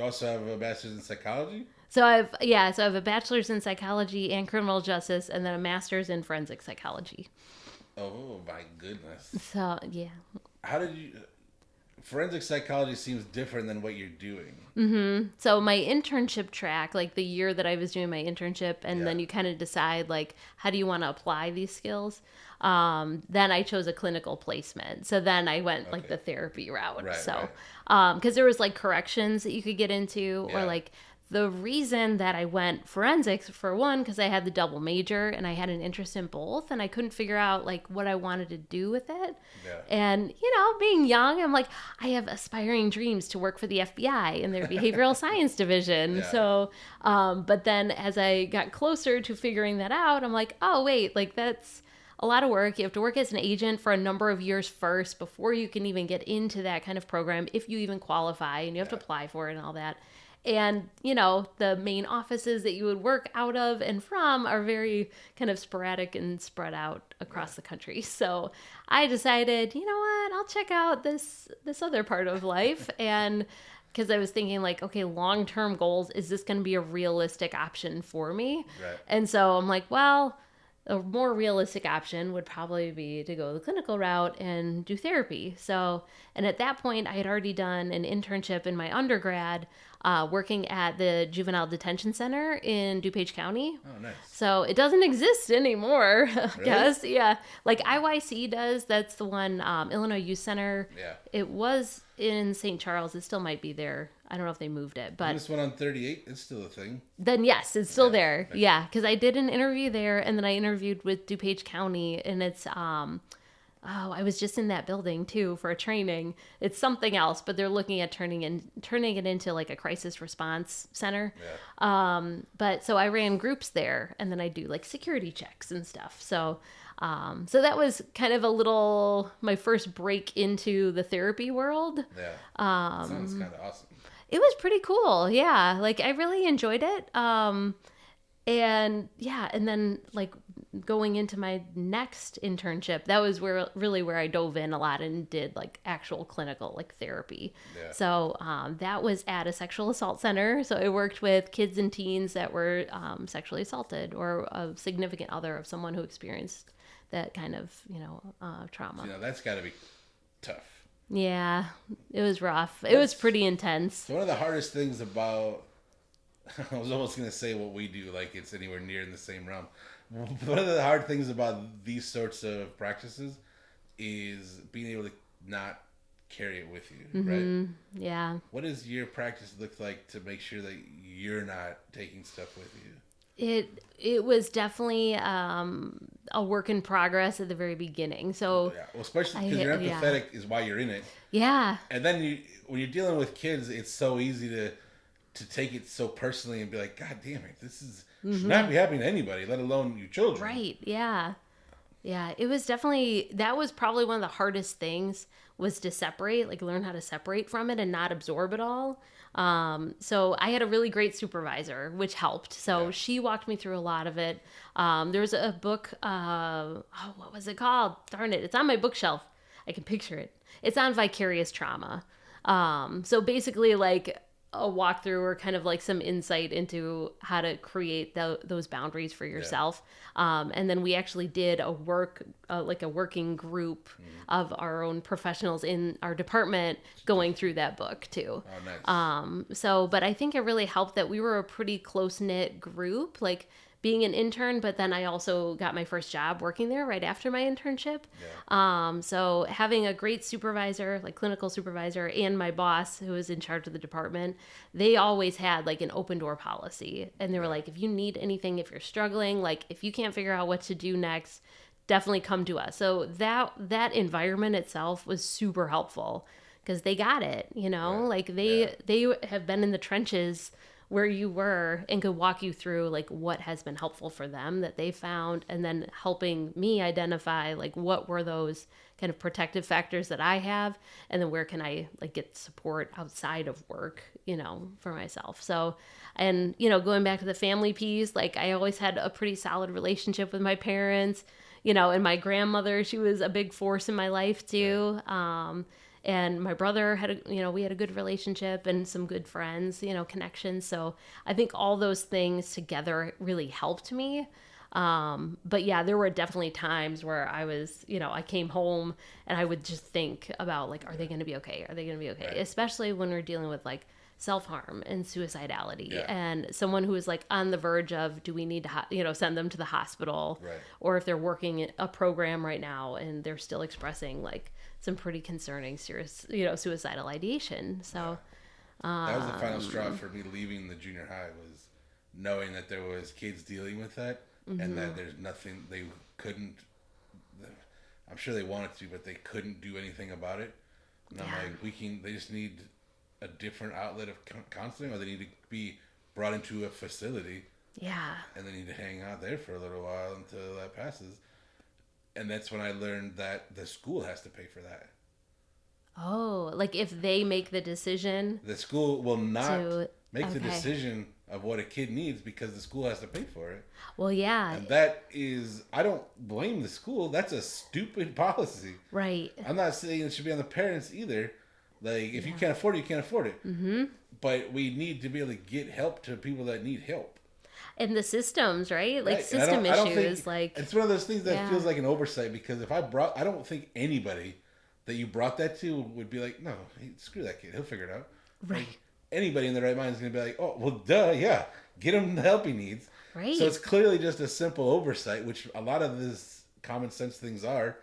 also have a master's in psychology? So I have a bachelor's in psychology and criminal justice and then a master's in forensic psychology. Oh, my goodness. So, yeah. How did you... Forensic psychology seems different than what you're doing. Mm-hmm. So my internship track, like the year that I was doing my internship, and then you kind of decide, like, how do you want to apply these skills? Then I chose a clinical placement. So then I went, like, the therapy route. Because there was, like, corrections that you could get into, or, like, the reason that I went forensics, for one, because I had the double major and I had an interest in both and I couldn't figure out like what I wanted to do with it. Yeah. And, being young, I'm like, I have aspiring dreams to work for the FBI in their behavioral science division. Yeah. So, but then as I got closer to figuring that out, I'm like, oh, wait, like that's a lot of work. You have to work as an agent for a number of years first before you can even get into that kind of program, if you even qualify, and you have to apply for it and all that. And, the main offices that you would work out of and from are very kind of sporadic and spread out across the country. So I decided, you know what, I'll check out this other part of life. And because I was thinking like, okay, long-term goals, is this going to be a realistic option for me? Right. And so I'm like, well, a more realistic option would probably be to go the clinical route and do therapy. So, and at that point, I had already done an internship in my undergrad working at the Juvenile Detention Center in DuPage County. Oh, nice. So it doesn't exist anymore, I really? guess. Yeah. Like IYC does. That's the one, Illinois Youth Center. Yeah. It was in St. Charles. It still might be there. I don't know if they moved it, but this one on 38 is still a thing. Then yes, it's still there. Okay. Yeah, because I did an interview there, and then I interviewed with DuPage County, and it's I was just in that building too for a training. It's something else, but they're looking at turning it into like a crisis response center. Yeah. But so I ran groups there, and then I do like security checks and stuff. So that was kind of my first break into the therapy world. Yeah. Sounds kind of awesome. It was pretty cool. Yeah. Like I really enjoyed it. And then like going into my next internship, that was where I dove in a lot and did like actual clinical like therapy. Yeah. So that was at a sexual assault center. So I worked with kids and teens that were sexually assaulted or a significant other of someone who experienced that kind of, trauma. That's got to be tough. Yeah, it was rough. It was pretty intense. One of the hardest things about, I was almost going to say what we do, like it's anywhere near in the same realm. One of the hard things about these sorts of practices is being able to not carry it with you, right? Yeah. What does your practice look like to make sure that you're not taking stuff with you? It was definitely a work in progress at the very beginning. So well, especially because you're empathetic is why you're in it. Yeah. And then when you're dealing with kids, it's so easy to take it so personally and be like, God damn it, this should not be happening to anybody, let alone your children. Right. Yeah. Yeah. It was definitely, that was probably one of the hardest things, was to separate, like learn how to separate from it and not absorb it all. So I had a really great supervisor, which helped. So she walked me through a lot of it. There's a book, what was it called? Darn it. It's on my bookshelf. I can picture it. It's on vicarious trauma. So basically like a walkthrough or kind of like some insight into how to create those boundaries for yourself. And then we actually did a working group of our own professionals in our department going through that book too. Oh, nice. But I think it really helped that we were a pretty close-knit group, like being an intern, but then I also got my first job working there right after my internship. Yeah. So having a great supervisor, like clinical supervisor, and my boss who was in charge of the department, they always had like an open door policy. And they were like, if you need anything, if you're struggling, like if you can't figure out what to do next, definitely come to us. So that environment itself was super helpful, because they got it, like they have been in the trenches where you were and could walk you through like what has been helpful for them that they found, and then helping me identify like what were those kind of protective factors that I have, and then where can I like get support outside of work, for myself. So, and going back to the family piece, like I always had a pretty solid relationship with my parents, and my grandmother, she was a big force in my life too. And my brother had we had a good relationship and some good friends, connections. So I think all those things together really helped me. But yeah, there were definitely times where I was, I came home and I would just think about like, are they going to be okay? Are they going to be okay? Right. Especially when we're dealing with like self-harm and suicidality, Yeah. and someone who is like on the verge of, do we need to, send them to the hospital? Right. Or if they're working a program right now and they're still expressing like some pretty concerning, serious, suicidal ideation. So that was the final straw for me leaving the junior high, was knowing that there was kids dealing with that, and that there's nothing they couldn't. I'm sure they wanted to, but they couldn't do anything about it. And I'm like, they just need a different outlet of counseling, or they need to be brought into a facility. Yeah. And they need to hang out there for a little while until that passes. And that's when I learned that the school has to pay for that. Oh, like if they make the decision, the school will not make the okay. decision of what a kid needs because the school has to pay for it. Well, yeah. And that is, I don't blame the school. That's a stupid policy. Right. I'm not saying it should be on the parents either. Like, if you can't afford it, you can't afford it. Mm-hmm. But we need to be able to get help to people that need help. And the systems, right? Like right. system I don't issues. think, like it's one of those things that feels like an oversight, because if I don't think anybody that you brought that to would be like, no, screw that kid. He'll figure it out. Right. Like, anybody in their right mind is going to be like, oh, well, duh, yeah. Get him the help he needs. Right. So it's clearly just a simple oversight, which a lot of these common sense things are,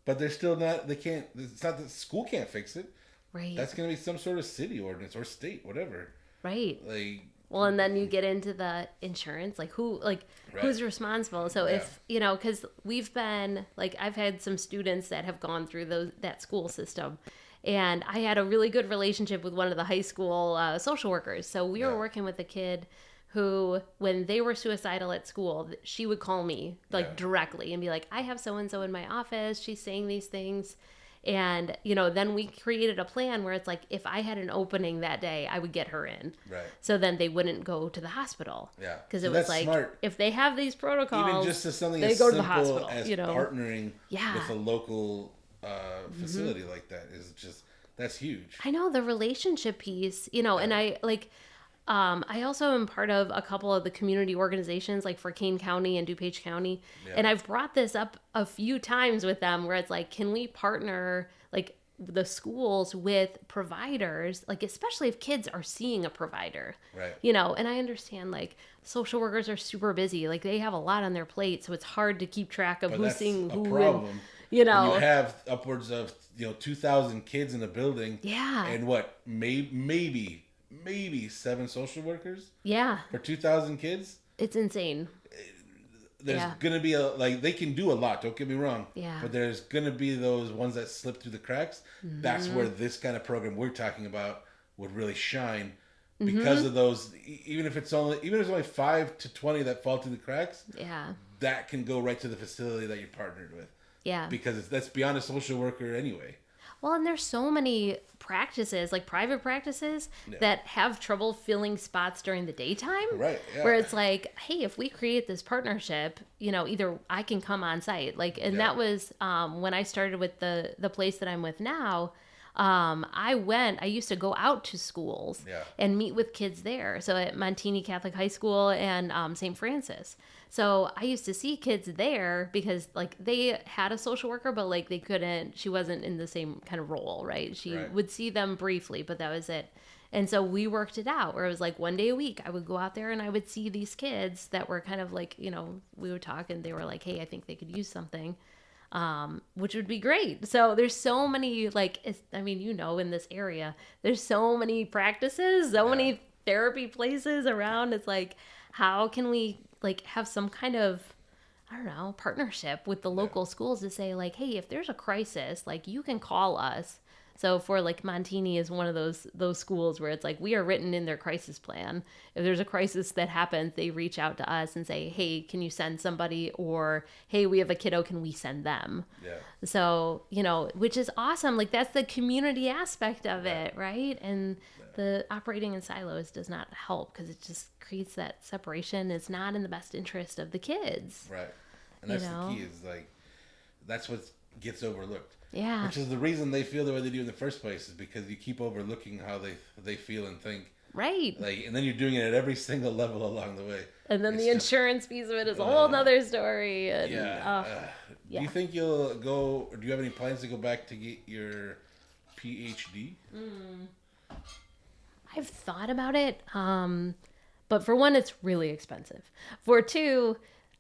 but they're still not, it's not that school can't fix it. Right. That's going to be some sort of city ordinance or state, whatever. Right. Like, well, and then you get into the insurance, like who's responsible. So if, because we've been, like, I've had some students that have gone through that school system, and I had a really good relationship with one of the high school social workers. So we were working with a kid who, when they were suicidal at school, she would call me directly and be like, I have so-and-so in my office. She's saying these things. And, then we created a plan where it's like, if I had an opening that day, I would get her in. right. So then they wouldn't go to the hospital. Yeah. Because it was like, smart. if they have these protocols, even just as something they as go to simple the hospital, as partnering with a local facility like that is just, that's huge. I know, the relationship piece, and I like, I also am part of a couple of the community organizations, like for Kane County and DuPage County. Yeah. And I've brought this up a few times with them where it's like, can we partner like the schools with providers, like especially if kids are seeing a provider, right? And I understand like social workers are super busy, like they have a lot on their plate, so it's hard to keep track of who's seeing who. Problem. And, when you have upwards of 2,000 kids in a building, and what maybe 7 social workers, for 2,000 kids, it's insane. There's gonna be they can do a lot, don't get me wrong, but there's gonna be those ones that slip through the cracks. That's where this kind of program we're talking about would really shine, because of those. Even if it's only 5 to 20 that fall through the cracks, that can go right to the facility that you're partnered with, because that's beyond a social worker anyway. Well, and there's so many practices, like private practices, that have trouble filling spots during the daytime. Right. Yeah. Where it's like, hey, if we create this partnership, either I can come on site. Like, and that was when I started with the place that I'm with now. I used to go out to schools and meet with kids there. So at Montini Catholic High School and St. Francis. So I used to see kids there because like they had a social worker, but like she wasn't in the same kind of role, right? She would see them briefly, but that was it. And so we worked it out where it was like one day a week I would go out there and I would see these kids that were kind of like, we would talk and they were like, hey, I think they could use something. Which would be great. So there's so many, in this area, there's so many practices, so many therapy places around. It's like, how can we have some kind of, I don't know, partnership with the local schools to say like, hey, if there's a crisis, like you can call us. So for like Montini is one of those schools where it's like we are written in their crisis plan. If there's a crisis that happens, they reach out to us and say, hey, can you send somebody? Or, hey, we have a kiddo, can we send them? Yeah. So, which is awesome. Like that's the community aspect of it, right? And the operating in silos does not help because it just creates that separation. It's not in the best interest of the kids. Right. And that's the key is like, that's what gets overlooked. Yeah. Which is the reason they feel the way they do in the first place is because you keep overlooking how they feel and think. Right. Like, and then you're doing it at every single level along the way. And then the insurance piece of it is a whole nother story. And, Do you think you'll go, or do you have any plans to go back to get your PhD? I've thought about it. But for one, it's really expensive. For two,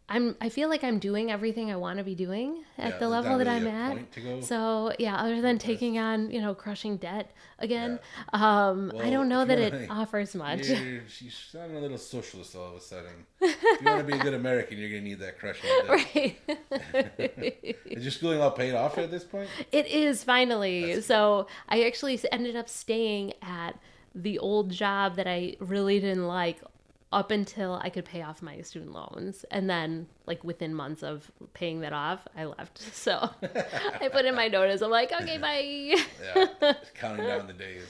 I feel like I'm doing everything I want to be doing at the level that I'm at. So other than taking on, crushing debt again, Well, I don't know that it offers much. You sound a little socialist all of a sudden. If you want to be a good American, you're going to need that crushing debt. Right. Is your schooling all paid off at this point? It is finally. So I actually ended up staying at the old job that I really didn't like up until I could pay off my student loans. And then, like, within months of paying that off, I left. So I put in my notice. I'm like, okay, bye. Yeah, counting down the days.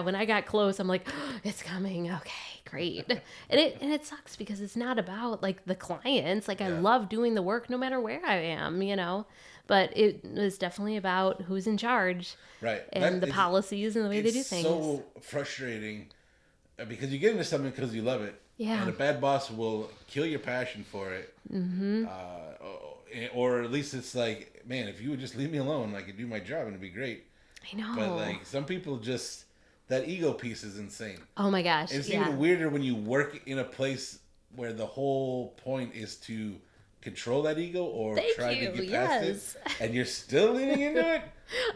When I got close, I'm like, oh, it's coming. Okay, great. And it sucks because it's not about, like, the clients. Like, I love doing the work no matter where I am, But it was definitely about who's in charge. Right. And the policies and the way they do things. It's so frustrating. Because you get into something because you love it. Yeah. And a bad boss will kill your passion for it. Mm-hmm. Or at least it's like, man, if you would just leave me alone, I could do my job and it'd be great. I know. But like some people just, that ego piece is insane. Oh my gosh. It's even weirder when you work in a place where the whole point is to control that ego or try to get past it. And you're still leaning into it?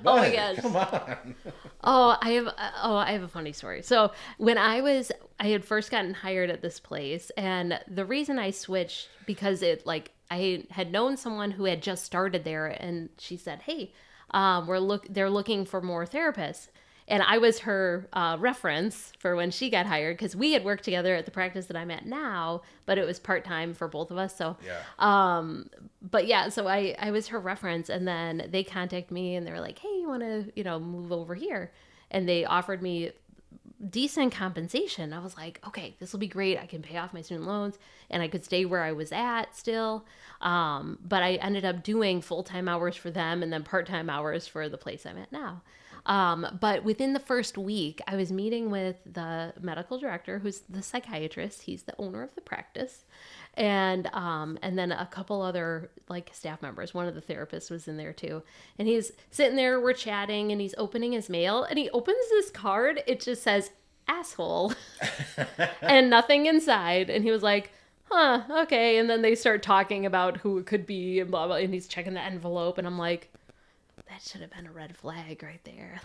But, oh my gosh. Come on. I have a funny story. So when I had first gotten hired at this place, and the reason I switched because I had known someone who had just started there, and she said, "Hey, they're looking for more therapists." And I was her reference for when she got hired because we had worked together at the practice that I'm at now, but it was part-time for both of us. So, so I was her reference, and then they contacted me and they were like, hey, you want to, move over here? And they offered me decent compensation. I was like, okay, this will be great. I can pay off my student loans and I could stay where I was at still. But I ended up doing full-time hours for them and then part-time hours for the place I'm at now. But within the first week, I was meeting with the medical director, who's the psychiatrist. He's the owner of the practice. And then a couple other staff members. One of the therapists was in there too. And he's sitting there, we're chatting, and he's opening his mail and he opens this card. It just says asshole and nothing inside. And he was like, huh, okay. And then they start talking about who it could be and blah, blah. And he's checking the envelope. And I'm like, that should have been a red flag right there.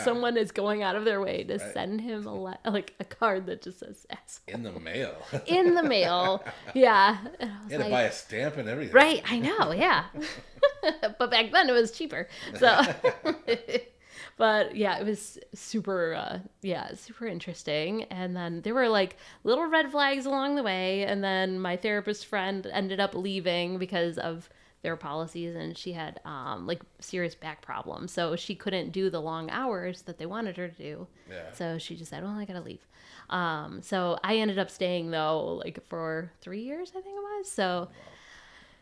Someone is going out of their way to send him a card that just says asshole. In the mail. In the mail. Yeah. And I was to buy a stamp and everything. Right. I know. Yeah. But back then it was cheaper. So, but yeah, it was super interesting. And then there were little red flags along the way. And then my therapist friend ended up leaving because of their policies, and she had serious back problems, so she couldn't do the long hours that they wanted her to do. So she just said, well, I gotta leave. So I ended up staying though for 3 years, I think it was, so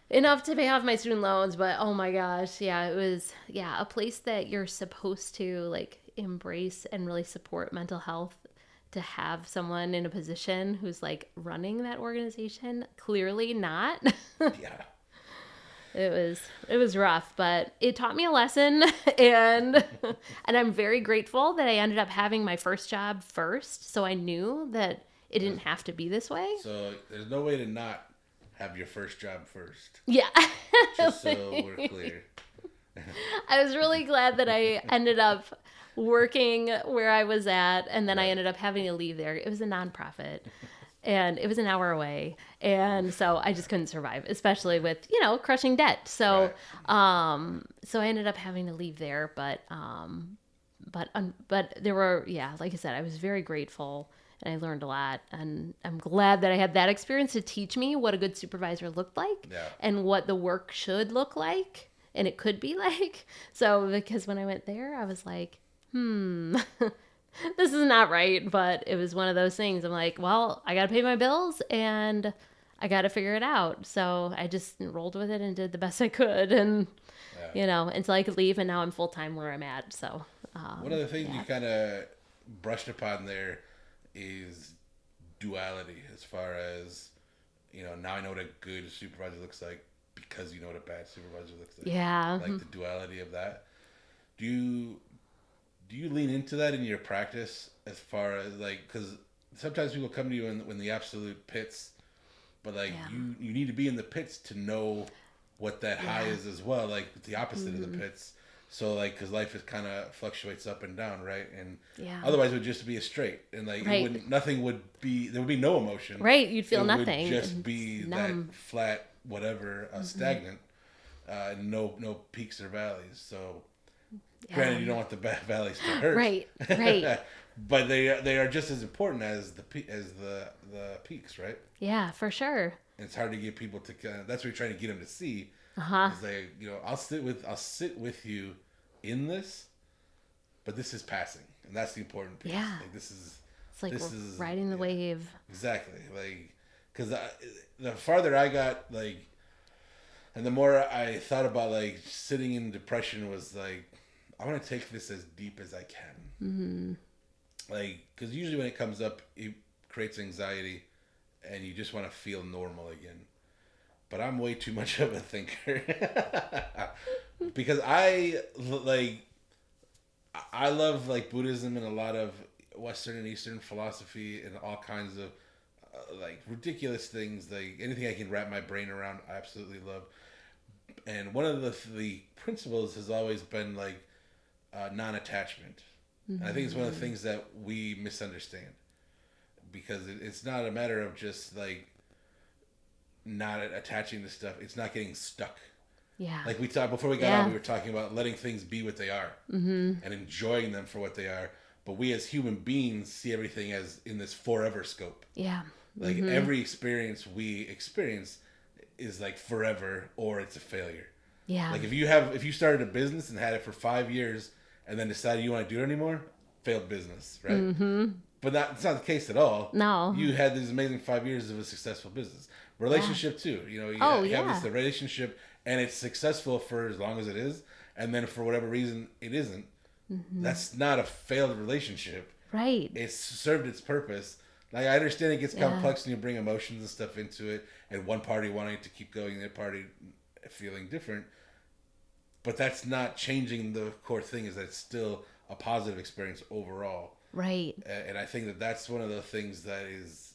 enough to pay off my student loans. But oh my gosh, it was a place that you're supposed to embrace and really support mental health. To have someone in a position who's running that organization, clearly not. It was rough, but it taught me a lesson, and I'm very grateful that I ended up having my first job first, so I knew that it didn't have to be this way. So there's no way to not have your first job first. Yeah. Just so we're clear. I was really glad that I ended up working where I was at, and then I ended up having to leave there. It was a nonprofit. and it was an hour away, and so I just couldn't survive, especially with crushing debt. So so I ended up having to leave there, but there were, like I said, I was very grateful, and I learned a lot, and I'm glad that I had that experience to teach me what a good supervisor looked like, and what the work should look like, and it could be like. So because when I went there, I was like, this is not right. But it was one of those things. I'm like, well, I got to pay my bills, and I got to figure it out. So I just rolled with it and did the best I could, and until I could leave, and now I'm full time where I'm at. So one of the things you kind of brushed upon there is duality, as far as now I know what a good supervisor looks like because you know what a bad supervisor looks like. Yeah. Like the duality of that. Do you lean into that in your practice, as far as because sometimes people come to you in the absolute pits, but you need to be in the pits to know what that high is as well, like the opposite of the pits. So because life is kind of fluctuates up and down, right? And otherwise it would just be a straight, and nothing would be, there would be no emotion. Right, you'd feel nothing. It would just be that flat, whatever, stagnant, no peaks or valleys. So granted, you don't want the valleys to hurt. Right. But they are just as important as the peaks, right? Yeah, for sure. And it's hard to get people to that's what you're trying to get them to see. Is they, I'll sit with you in this, but this is passing, and that's the important piece. Yeah. It's like we're riding the wave. Exactly. Because the farther I got, and the more I thought about sitting in depression, was I want to take this as deep as I can. Because usually when it comes up, it creates anxiety, and you just want to feel normal again. But I'm way too much of a thinker. Because I love Buddhism and a lot of Western and Eastern philosophy and all kinds of ridiculous things. Anything I can wrap my brain around, I absolutely love. And one of the principles has always been non-attachment. And I think it's one of the things that we misunderstand, because it's not a matter of just not attaching to stuff. It's not getting stuck. Yeah. We talked before we got on, we were talking about letting things be what they are and enjoying them for what they are. But we as human beings see everything as in this forever scope. Yeah. Every experience we experience is forever, or it's a failure. Yeah. If you started a business and had it for 5 years and then decided you want to do it anymore, failed business, right? Mm-hmm. But that's not the case at all. No. You had these amazing 5 years of a successful business. Relationship too. You have this relationship, and it's successful for as long as it is, and then for whatever reason it isn't. That's not a failed relationship. Right. It's served its purpose. I understand it gets complex when you bring emotions and stuff into it, and one party wanting to keep going, the other party feeling different. But that's not changing the core thing, is that it's still a positive experience overall. Right. And I think that that's one of the things that is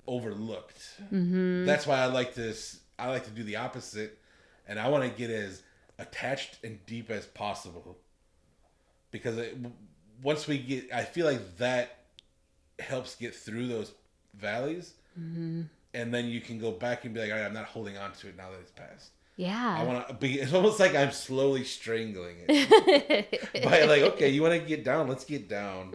overlooked. That's why I like to do the opposite, and I want to get as attached and deep as possible, because once we get, I feel like that helps get through those valleys, and then you can go back and be all right, I'm not holding on to it now that it's passed. Yeah. I want to be, it's almost like I'm slowly strangling it by okay, you want to get down, let's get down.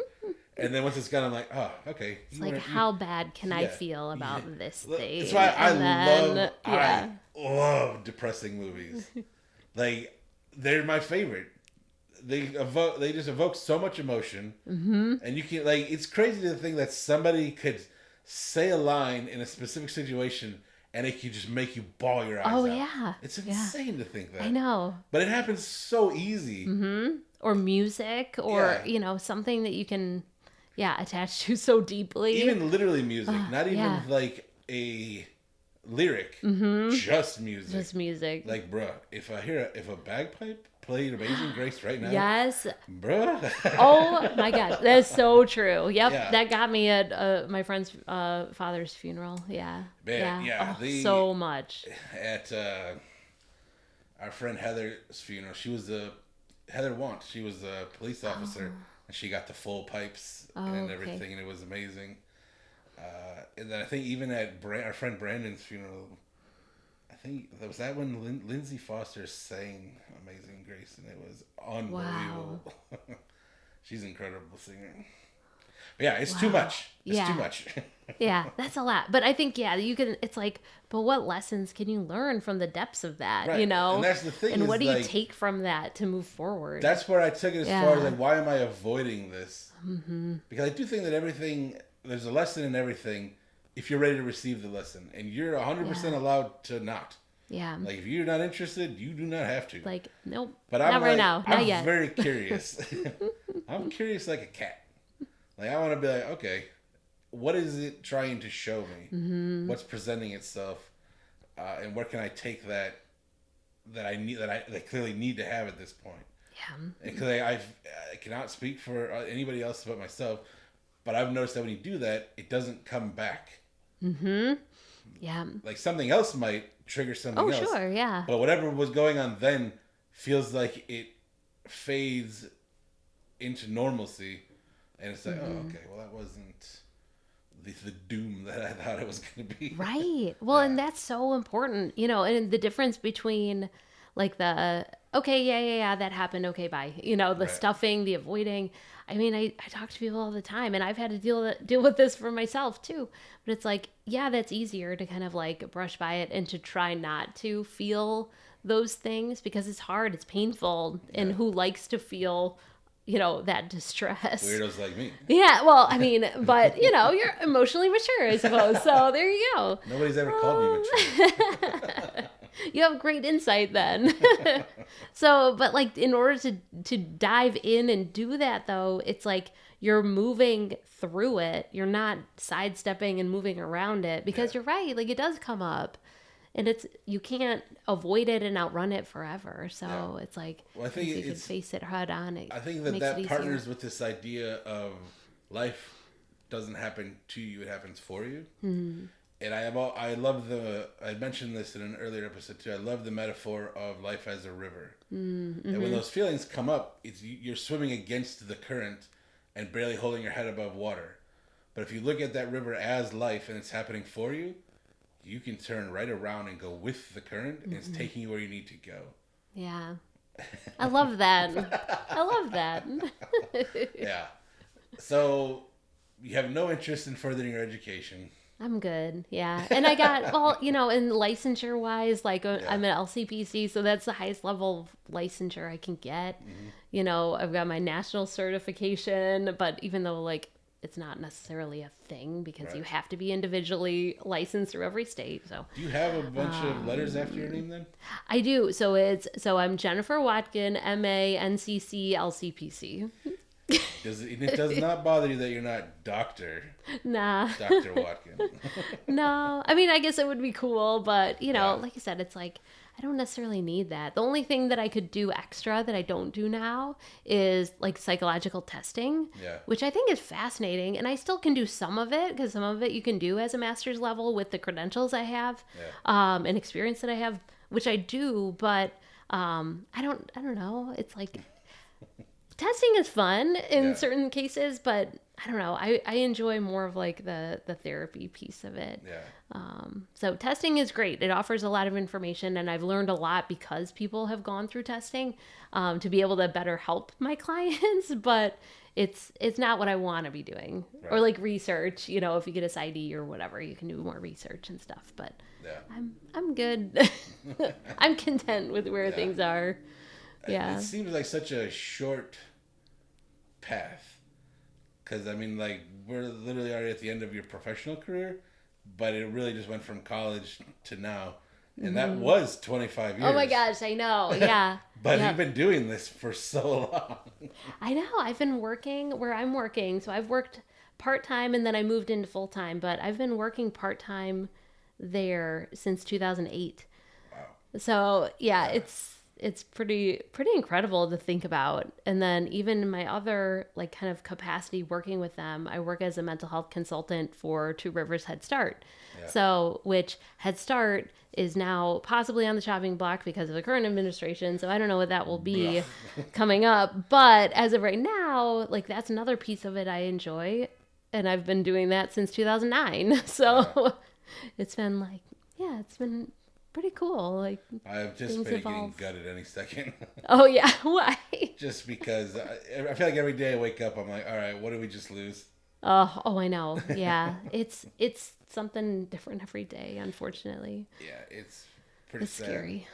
And then once it's gone, I'm like, oh, okay. It's how bad can I feel about this thing? That's why I love depressing movies. They're my favorite. They just evoke so much emotion. And you can, it's crazy to think that somebody could say a line in a specific situation and it could just make you bawl your eyes out. Oh, yeah. It's insane to think that. I know. But it happens so easy. Or music, or, something that you can... attached to so deeply. Even literally music, not even a lyric, just music. Just music. Bruh, if a bagpipe played Amazing Grace right now. Yes. Bruh. Oh my gosh, that's so true. Yep, that got me at my friend's father's funeral. Yeah. Man, so much. At our friend Heather's funeral, Heather Want, she was a police officer. And she got the full pipes and everything, and it was amazing. And then I think even at our friend Brandon's funeral, I think was that when Lindsay Foster sang "Amazing Grace," and it was unbelievable. Wow. She's an incredible singer. But yeah, it's too much. It's too much. Yeah, that's a lot. But I think, you can, it's like, but what lessons can you learn from the depths of that, right. you know? And that's the thing. And what do you take from that to move forward? That's where I took it as far as like, why am I avoiding this? Mm-hmm. Because I do think that there's a lesson in everything if you're ready to receive the lesson. And you're 100% allowed to not. Yeah. Like, if you're not interested, you do not have to. Like, nope. But not right now. Not yet. I'm very curious. I'm curious like a cat. Like, I want to be like, okay, what is it trying to show me? Mm-hmm. What's presenting itself? And where can I take that I clearly need to have at this point? Yeah. Because I cannot speak for anybody else but myself, but I've noticed that when you do that, it doesn't come back. Mm-hmm. Yeah. Like, something else might trigger something else. Oh, sure, yeah. But whatever was going on then feels like it fades into normalcy. And it's like, oh, okay, well, that wasn't the doom that I thought it was going to be. Right. Well, and that's so important, you know, and the difference between like okay, yeah, that happened. Okay, bye. You know, the stuffing, the avoiding. I mean, I talk to people all the time, and I've had to deal with this for myself too. But it's like, yeah, that's easier to kind of like brush by it and to try not to feel those things because it's hard, it's painful, and who likes to feel, you know, that distress. Weirdos like me. Yeah, well, I mean, but, you know, you're emotionally mature, I suppose. So there you go. Nobody's ever called me mature. You have great insight then. So, but like in order to dive in and do that, though, it's like you're moving through it. You're not sidestepping and moving around it because you're right. Like, it does come up. And you can't avoid it and outrun it forever. So it's like, I think you can face it head on. I think that partners with this idea of life doesn't happen to you; it happens for you. Mm-hmm. And I love I mentioned this in an earlier episode too. I love the metaphor of life as a river. Mm-hmm. And when those feelings come up, you're swimming against the current and barely holding your head above water. But if you look at that river as life and it's happening for you, you can turn right around and go with the current, and it's taking you where you need to go. Yeah. I love that. I love that. Yeah. So you have no interest in furthering your education. I'm good. Yeah. And I got, well, you know, in licensure wise, like I'm an LCPC, so that's the highest level of licensure I can get. Mm-hmm. You know, I've got my national certification, but even though like it's not necessarily a thing because you have to be individually licensed through every state. So do you have a bunch of letters after your name then? I do. So I'm Jennifer Watgen, MA, NCC, LCPC. It does not bother you that you're not Dr. Nah. Dr. Watgen. No. I mean, I guess it would be cool, but you know, like I said, it's like I don't necessarily need that. The only thing that I could do extra that I don't do now is like psychological testing, which I think is fascinating. And I still can do some of it because some of it you can do as a master's level with the credentials I have and experience that I have, which I do. But I don't know. It's like testing is fun in certain cases, but I don't know. I enjoy more of like the therapy piece of it. Yeah. So testing is great. It offers a lot of information, and I've learned a lot because people have gone through testing to be able to better help my clients. But it's not what I want to be doing, or like research. You know, if you get a PsyD or whatever, you can do more research and stuff. But I'm good. I'm content with where things are. Yeah. It seems like such a short path. Because, I mean, like, we're literally already at the end of your professional career, but it really just went from college to now. And that was 25 years. Oh, my gosh, I know. Yeah. But you've been doing this for so long. I know. I've been working where I'm working. So I've worked part-time, and then I moved into full-time. But I've been working part-time there since 2008. Wow. So, it's pretty incredible to think about. And then even in my other like kind of capacity working with them, I work as a mental health consultant for Two Rivers Head Start. Yeah. So which Head Start is now possibly on the chopping block because of the current administration. So I don't know what that will be coming up. But as of right now, like that's another piece of it I enjoy. and I've been doing that since 2009. So it's been like, yeah, it's been pretty cool. Like, I anticipate getting gutted any second. Oh yeah, why? Just because I feel like every day I wake up, I'm like, all right, what did we just lose? Oh, I know. Yeah, it's something different every day, unfortunately. Yeah, it's pretty sad. Scary.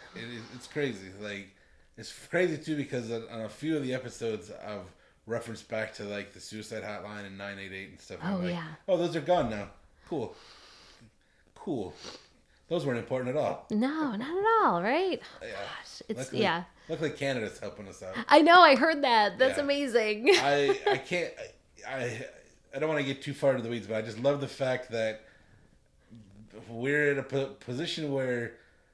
It's crazy. Like, it's crazy too because on a few of the episodes I've referenced back to like the suicide hotline and 988 and stuff. Oh, like, yeah. oh, those are gone now. Cool. Those weren't important at all. No, not at all, right? Yeah. Gosh, it's Luckily, Luckily, Canada's helping us out. I know. I heard that. That's Yeah. amazing. I can't. I don't want to get too far into the weeds, but I just love the fact that we're in a position where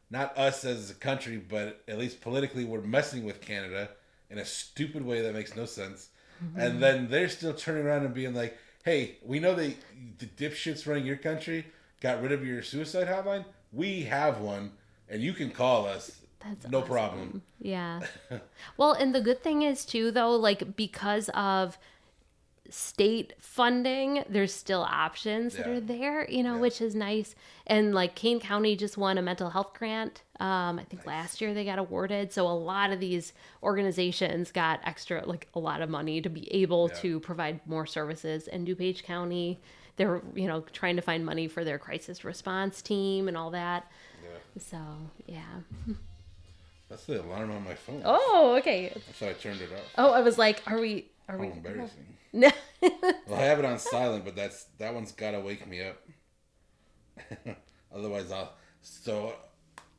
not us as a country, but at least politically, we're messing with Canada in a stupid way that makes no sense. Mm-hmm. And then they're still turning around and being like, hey, we know that the dipshits running your country got rid of your suicide hotline. We have one, and you can call us. That's no awesome. problem. Yeah. Well, and the good thing is, too, though, like, because of state funding, there's still options that are there, which is nice. And like Kane County just won a mental health grant. I think last year they got awarded. So a lot of these organizations got extra, like a lot of money to be able to provide more services. And DuPage County, they're, trying to find money for their crisis response team and all that. Yeah. So, yeah. That's the alarm on my phone. Oh, okay. That's why I turned it off. Oh, I was like, are we embarrassing. No. Well, I have it on silent, but that one's gotta wake me up. Otherwise, so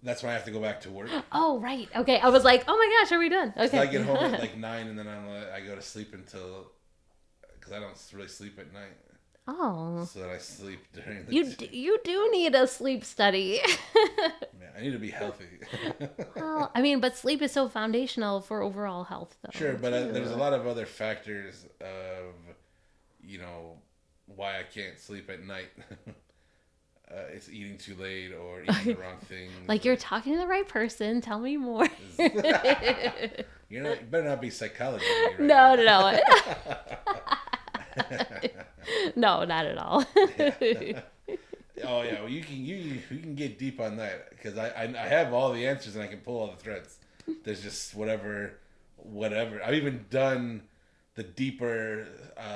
that's when I have to go back to work. Oh, right. Okay. I was like, oh my gosh, are we done? Okay. I get home at like 9, and then I go to sleep because I don't really sleep at night. Oh. So that I sleep during the day. You do need a sleep study. Yeah, I need to be healthy. Well, I mean, but sleep is so foundational for overall health, though. Sure, but there's a lot of other factors of, why I can't sleep at night. It's eating too late or eating the wrong things. Like, you're talking to the right person. Tell me more. You better not be psychologist. Right No. No, not at all. Yeah. Oh yeah, well, you can get deep on that because I have all the answers and I can pull all the threads. There's just whatever. I've even done the deeper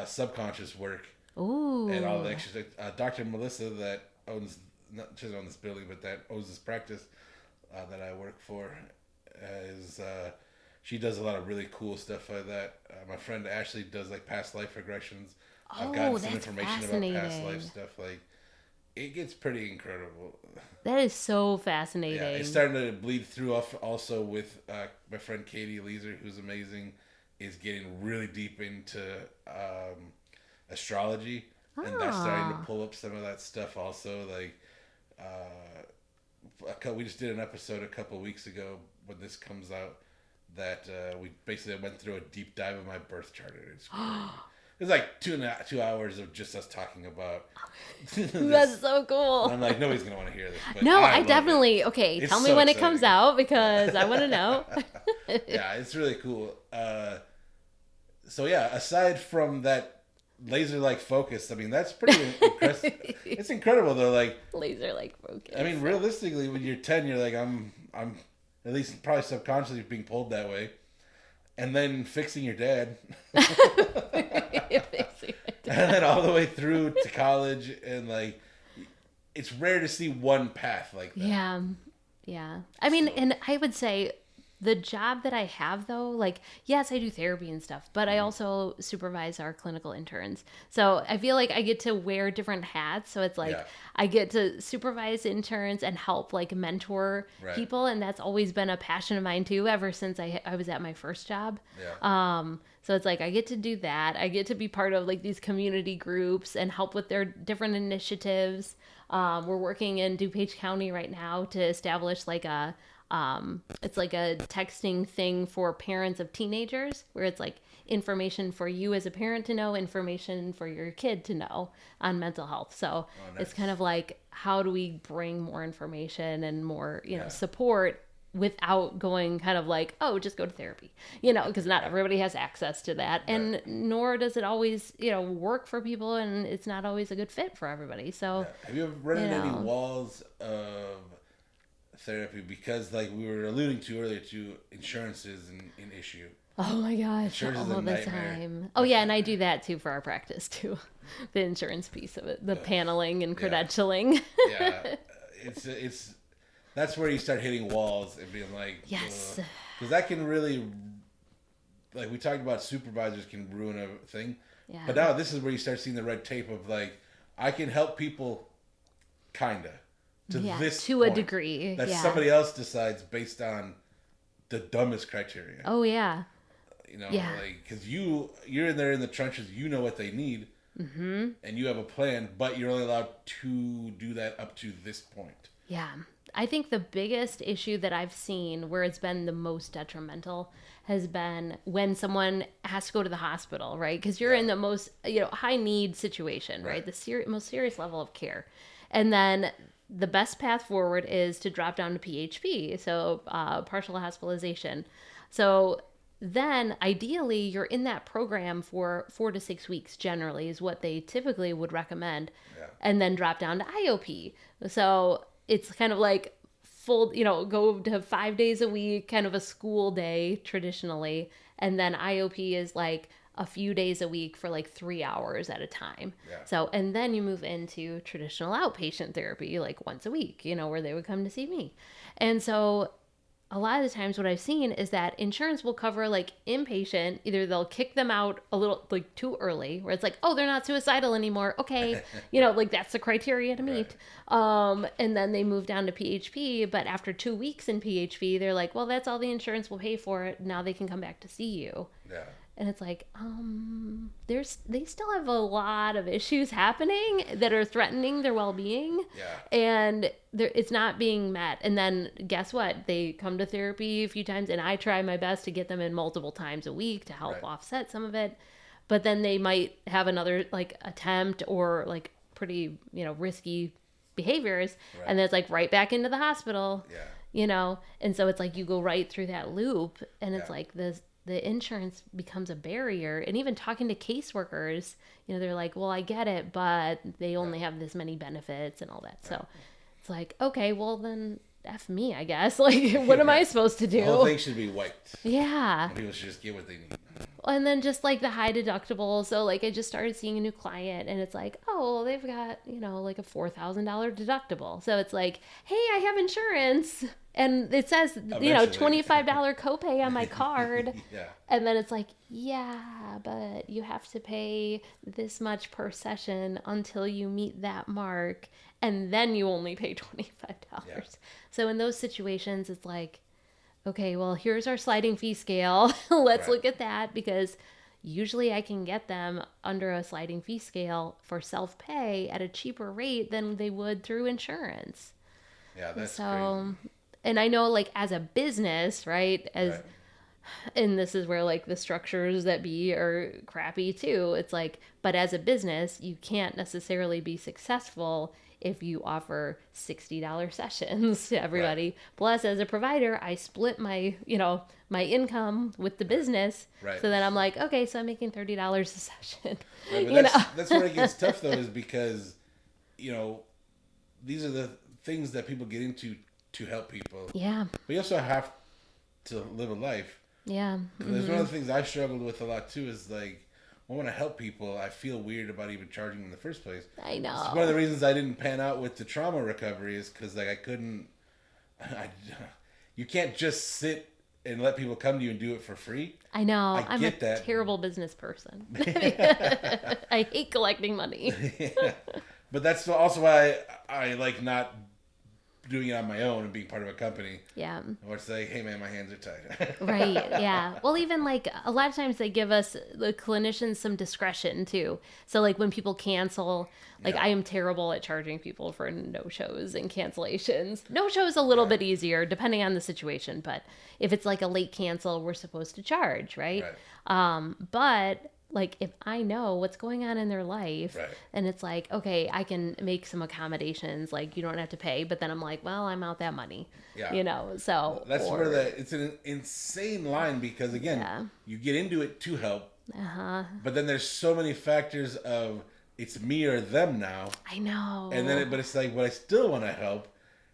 subconscious work. Ooh. And all the extra. Dr. Melissa that owns, she doesn't own this building, but that owns this practice that I work for, she does a lot of really cool stuff like that. My friend Ashley does like past life regressions. I've gotten some information about past life stuff. Like, it gets pretty incredible. That is so fascinating. Yeah, it's starting to bleed through also with my friend Katie Leeser, who's amazing, is getting really deep into astrology. And that's starting to pull up some of that stuff also. Like, we just did an episode a couple of weeks ago when this comes out that we basically went through a deep dive of my birth chart. It's It's like 2 hours of just us talking about That's so cool. And I'm like, nobody's going to want to hear this. But no, I definitely... It. Okay, It's tell me so when exciting. it comes out because I want to know. Yeah, it's really cool. So yeah, aside from that laser-like focus, I mean, that's pretty impressive. It's incredible though. Like laser-like focus. I mean, realistically, when you're 10, you're like, I'm at least probably subconsciously being pulled that way. And then fixing your dad. And then all the way through to college. And like, it's rare to see one path like that. Yeah. Yeah. I mean, and I would say the job that I have though, like, yes, I do therapy and stuff, but I also supervise our clinical interns. So I feel like I get to wear different hats. So it's like, I get to supervise interns and help like mentor people. And that's always been a passion of mine too, ever since I was at my first job. Yeah. So it's like, I get to do that. I get to be part of like these community groups and help with their different initiatives. We're working in DuPage County right now to establish like it's like a texting thing for parents of teenagers where it's like information for you as a parent to know, information for your kid to know on mental health. So it's kind of like, how do we bring more information and more, support without going kind of like, oh, just go to therapy, you know, because not everybody has access to that. And nor does it always, you know, work for people, and it's not always a good fit for everybody. So, have you ever run into any walls of therapy? Because like we were alluding to earlier, to insurance is an issue. Oh my gosh, all the nightmare. time. Oh yeah, and I do that too for our practice too. The insurance piece of it, the paneling and credentialing. Yeah, it's that's where you start hitting walls and being like, yes, because that can really, like we talked about, supervisors can ruin a thing. Yeah. But now this is where you start seeing the red tape of like, I can help people, kinda, to this to point, a degree that somebody else decides based on the dumbest criteria. Oh yeah. You know, like, because you're in there in the trenches, you know what they need, and you have a plan, but you're only allowed to do that up to this point. Yeah. I think the biggest issue that I've seen where it's been the most detrimental has been when someone has to go to the hospital, right? Because you're in the most, you know, high need situation, right? The most serious level of care. And then the best path forward is to drop down to PHP, so partial hospitalization. So then ideally you're in that program for 4 to 6 weeks generally is what they typically would recommend, and then drop down to IOP. So it's kind of like full, you know, go to 5 days a week, kind of a school day traditionally, and then IOP is like a few days a week for like 3 hours at a time. So, and then you move into traditional outpatient therapy like once a week, you know, where they would come to see me. And so a lot of the times what I've seen is that insurance will cover like inpatient. Either they'll kick them out a little like too early, where it's like, oh, they're not suicidal anymore. Okay. You know, like that's the criteria to meet. And then they move down to PHP, but after 2 weeks in PHP, they're like, well, that's all the insurance will pay for it. Now they can come back to see you. Yeah. And it's like, they still have a lot of issues happening that are threatening their well-being. Yeah. And it's not being met. And then guess what? They come to therapy a few times, and I try my best to get them in multiple times a week to help offset some of it. But then they might have another like attempt or like pretty, you know, risky behaviors. And then it's like right back into the hospital. Yeah. You know? And so it's like you go right through that loop, and it's like the insurance becomes a barrier. And even talking to caseworkers, you know, they're like, well, I get it, but they only have this many benefits and all that. So it's like, okay, well then F me, I guess. Like, what am I supposed to do? The whole thing should be wiped. Yeah. And people should just get what they need. And then just like the high deductible. So like I just started seeing a new client, and it's like, oh, well, they've got, you know, like a $4,000 deductible. So it's like, hey, I have insurance. And it says, you know, $25 copay on my card. And then it's like, yeah, but you have to pay this much per session until you meet that mark. And then you only pay $25. Yeah. So in those situations, it's like, okay, well, here's our sliding fee scale. Let's look at that, because usually I can get them under a sliding fee scale for self-pay at a cheaper rate than they would through insurance. Yeah, that's crazy. And I know, like, as a business, right, and this is where, like, the structures that be are crappy, too. It's like, but as a business, you can't necessarily be successful if you offer $60 sessions to everybody. Right. Plus, as a provider, I split my, you know, my income with the business. Right. So then I'm like, okay, so I'm making $30 a session. Right, that's where it gets tough, though, is because, you know, these are the things that people get into to help people. Yeah. But you also have to live a life. Yeah. There's one of the things I struggled with a lot too, is like, I want to help people. I feel weird about even charging in the first place. I know. It's one of the reasons I didn't pan out with the trauma recovery is because like I couldn't. You can't just sit and let people come to you and do it for free. I know. I'm a terrible business person. I hate collecting money. Yeah. But that's also why I like not doing it on my own and being part of a company. Yeah. Or say, hey man, my hands are tied. Right. Yeah. Well, even like a lot of times they give us, the clinicians, some discretion too. So like when people cancel, like I am terrible at charging people for no-shows and cancellations. No-shows a little bit easier depending on the situation. But if it's like a late cancel, we're supposed to charge, right? But like if I know what's going on in their life, Right. and it's like, okay, I can make some accommodations, like you don't have to pay, but then I'm like, well, I'm out that money, Yeah. so, That's where it's an insane line, because again, Yeah. you get into it to help, Uh-huh. but then there's so many factors of it's me or them now, I know. and then but it's like, but I still want to help,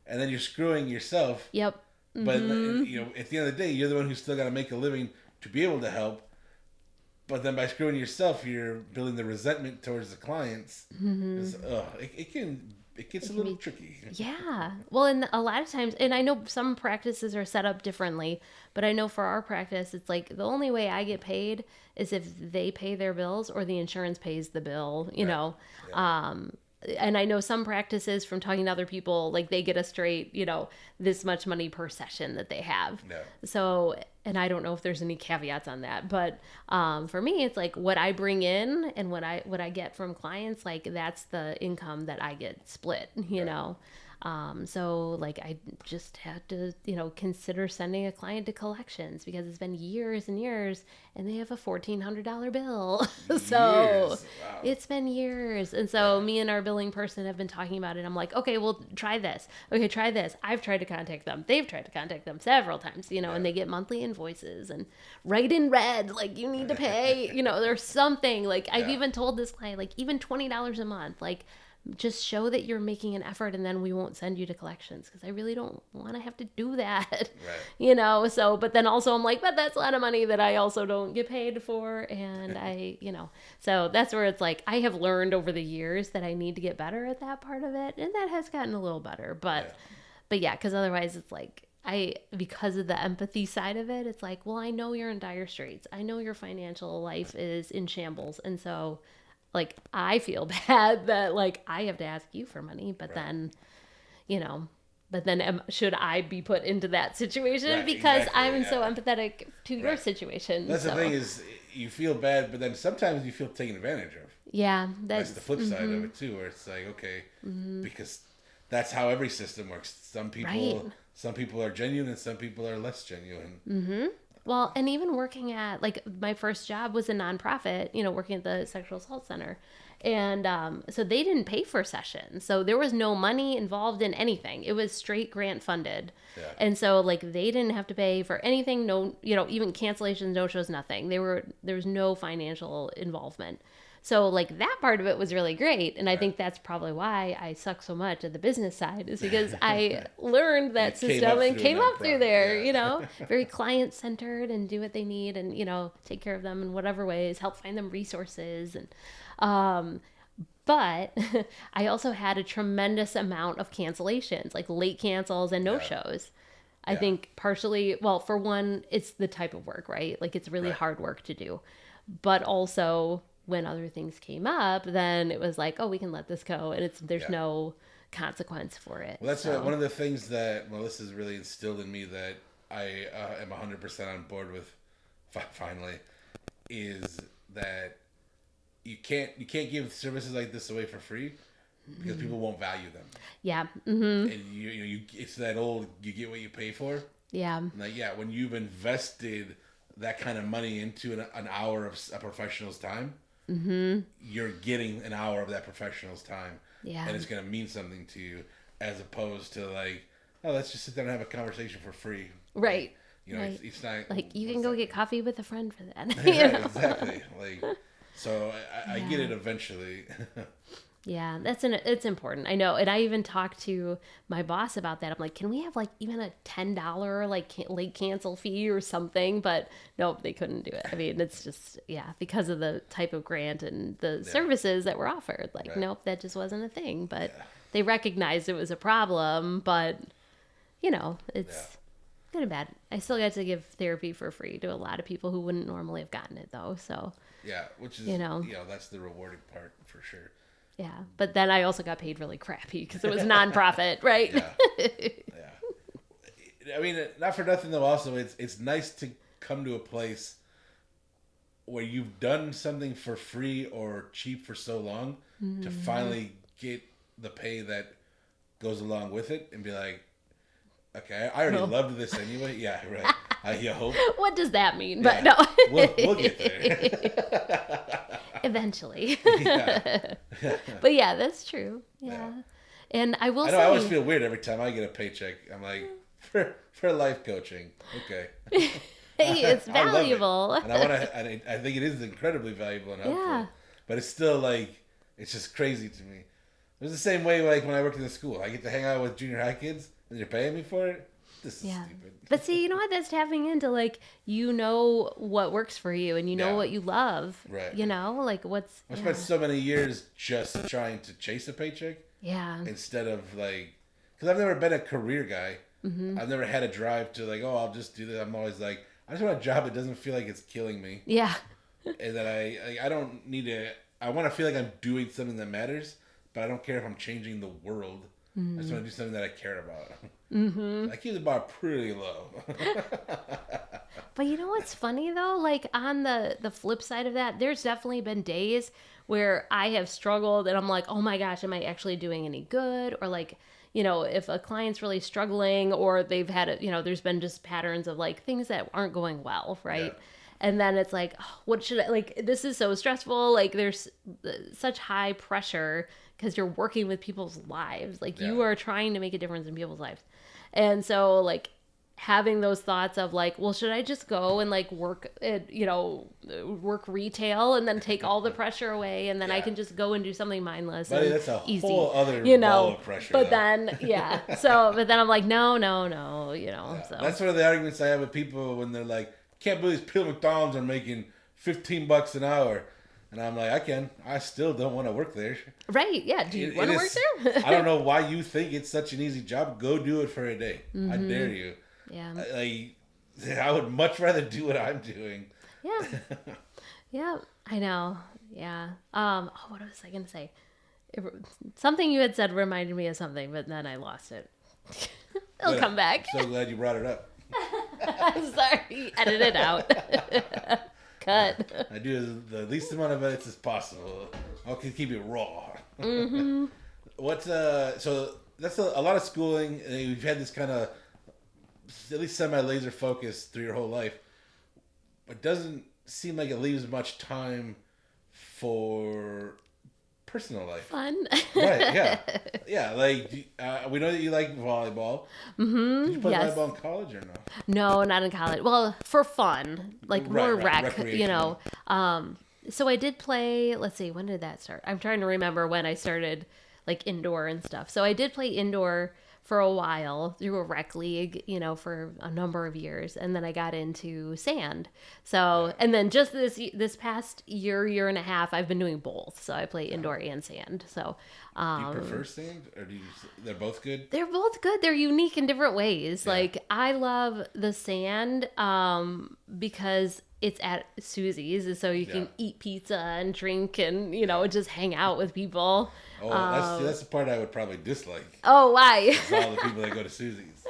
and then you're screwing yourself. Yep. But at the end of the day, you're the one who's still got to make a living to be able to help. But then by screwing yourself, you're building the resentment towards the clients. It gets a little tricky. Yeah. Well, and a lot of times, and I know some practices are set up differently, but I know for our practice, it's like the only way I get paid is if they pay their bills or the insurance pays the bill, know. Yeah. And I know some practices, from talking to other people, like they get a straight, this much money per session that they have. Yeah. So, and I don't know if there's any caveats on that, but for me, it's like what I bring in and what I get from clients, like that's the income that I get split, know. So like I just had to, consider sending a client to collections because it's been years and years and they have a $1,400 bill. So Wow. it's been years. And so me and our billing person have been talking about it. I'm like, okay, well, try this. Okay, try this. I've tried to contact them. They've tried to contact them several times, and they get monthly invoices and write in red, like you need to pay, there's something like I've even told this client, like even $20 a month, like just show that you're making an effort and then we won't send you to collections because I really don't want to have to do that. Right. So but then also I'm like, but that's a lot of money that I also don't get paid for, and I so that's where it's like I have learned over the years that I need to get better at that part of it, and that has gotten a little better, but yeah, because otherwise it's like because of the empathy side of it, it's like, well, I know you're in dire straits, I know your financial life is in shambles, and so like I feel bad that like I have to ask you for money, but then, should I be put into that situation because I'm so empathetic to your situation? That's the thing is, you feel bad, but then sometimes you feel taken advantage of. Yeah, that's the flip side of it too, where it's like, okay, because that's how every system works. Some people are genuine, and some people are less genuine. Well, and even working at, like, my first job was a nonprofit, working at the sexual assault center. And so they didn't pay for sessions. So there was no money involved in anything. It was straight grant funded. Yeah. And so, like, they didn't have to pay for anything. No, even cancellations, no shows, nothing. There was no financial involvement. So, like, that part of it was really great. And I think that's probably why I suck so much at the business side, is because I learned that system and came up through there, very client-centered, and do what they need and, take care of them in whatever ways, help find them resources. And but I also had a tremendous amount of cancellations, like late cancels and no-shows. I think partially, well, for one, it's the type of work, right? Like, it's really hard work to do. But also, when other things came up, then it was like, oh, we can let this go, and there's no consequence for it. Well, that's one of the things that Melissa's really instilled in me that I am 100% on board with. Finally, is that you can't give services like this away for free because people won't value them. Yeah. Mm-hmm. And you it's that old, you get what you pay for. Yeah. Like, when you've invested that kind of money into an hour of a professional's time, you're getting an hour of that professional's time. Yeah. And it's going to mean something to you, as opposed to like, oh, let's just sit down and have a conversation for free. Right. Like, it's not like you can go get coffee with a friend for that. Right, exactly. Like, so I get it eventually. Yeah, it's important. I know. And I even talked to my boss about that. I'm like, can we have like even a $10 like late cancel fee or something? But nope, they couldn't do it. I mean, it's just, because of the type of grant and the services that were offered. Like, nope, that just wasn't a thing. But they recognized it was a problem. But, it's good and bad. I still got to give therapy for free to a lot of people who wouldn't normally have gotten it, though. So, which is, that's the rewarding part for sure. Yeah, but then I also got paid really crappy because it was nonprofit, right? I mean, not for nothing though. Also, it's nice to come to a place where you've done something for free or cheap for so long to finally get the pay that goes along with it, and be like, okay, I already loved this anyway. Yeah, right. You hope. What does that mean? Yeah. But no. We'll get there. Eventually. Yeah. But yeah, that's true. Yeah. And I will I know, say, I always feel weird every time I get a paycheck. I'm like, for life coaching. Okay. hey, it's I love it. valuable. And I think it is incredibly valuable and helpful. Yeah. But it's still like, it's just crazy to me. It was the same way like when I worked in the school. I get to hang out with junior high kids and they're paying me for it. This is stupid. But see, you know what? That's tapping into like, you know what works for you and you know what you love. Right. You know, like what's. I spent so many years just trying to chase a paycheck. Yeah. Instead of like, because I've never been a career guy. Mm-hmm. I've never had a drive to like, oh, I'll just do this. I'm always like, I just want a job that doesn't feel like it's killing me. Yeah. And that I don't need to. I want to feel like I'm doing something that matters, but I don't care if I'm changing the world. Mm-hmm. I just want to do something that I care about. Mm-hmm. I keep the bar pretty low. But you know what's funny though? Like on the flip side of that, there's definitely been days where I have struggled and I'm like, oh my gosh, am I actually doing any good? Or like, you know, if a client's really struggling or they've had a, you know, there's been just patterns of like things that aren't going well, right? Yeah. And then it's like, oh, what should I, like, this is so stressful. Like there's such high pressure because you're working with people's lives. Like you are trying to make a difference in people's lives. And so like having those thoughts of like, well, should I just go and like work at, you know, work retail and then take all the pressure away and then I can just go and do something mindless. Buddy, and that's a easy, whole other you ball know, of pressure. But though. then, but then I'm like, no, you know, so. That's one of the arguments I have with people when they're like, can't believe these people at McDonald's are making $15 an hour. And I'm like, I still don't want to work there. Right, yeah. Do you want to work there? I don't know why you think it's such an easy job. Go do it for a day. Mm-hmm. I dare you. Yeah. I would much rather do what I'm doing. Yeah. Yeah, I know. Yeah. What was I going to say? Something you had said reminded me of something, but then I lost it. It'll come back. I'm so glad you brought it up. I'm sorry. Edit it out. Cut. I do the least amount of edits as possible. I can keep it raw. Mm-hmm. So that's a lot of schooling. And you've had this kind of at least semi-laser focus through your whole life. It doesn't seem like it leaves much time for personal life. Fun. Right, yeah. Yeah, like, we know that you like volleyball. Mm-hmm. Did you play volleyball in college or no? No, not in college. Well, for fun. Like, more rec, you know. So I did play, let's see, when did that start? I'm trying to remember when I started, like, indoor and stuff. So I did play indoor for a while through a rec league, you know, for a number of years. And then I got into sand. So, and then just this past year and a half, I've been doing both. So I play indoor and sand. So, do you prefer sand or they're both good? They're both good. They're unique in different ways. Yeah. Like I love the sand, because it's at Susie's, so you can eat pizza and drink and, you know, just hang out with people. Oh, that's the part I would probably dislike. Oh, why? All the people that go to Susie's.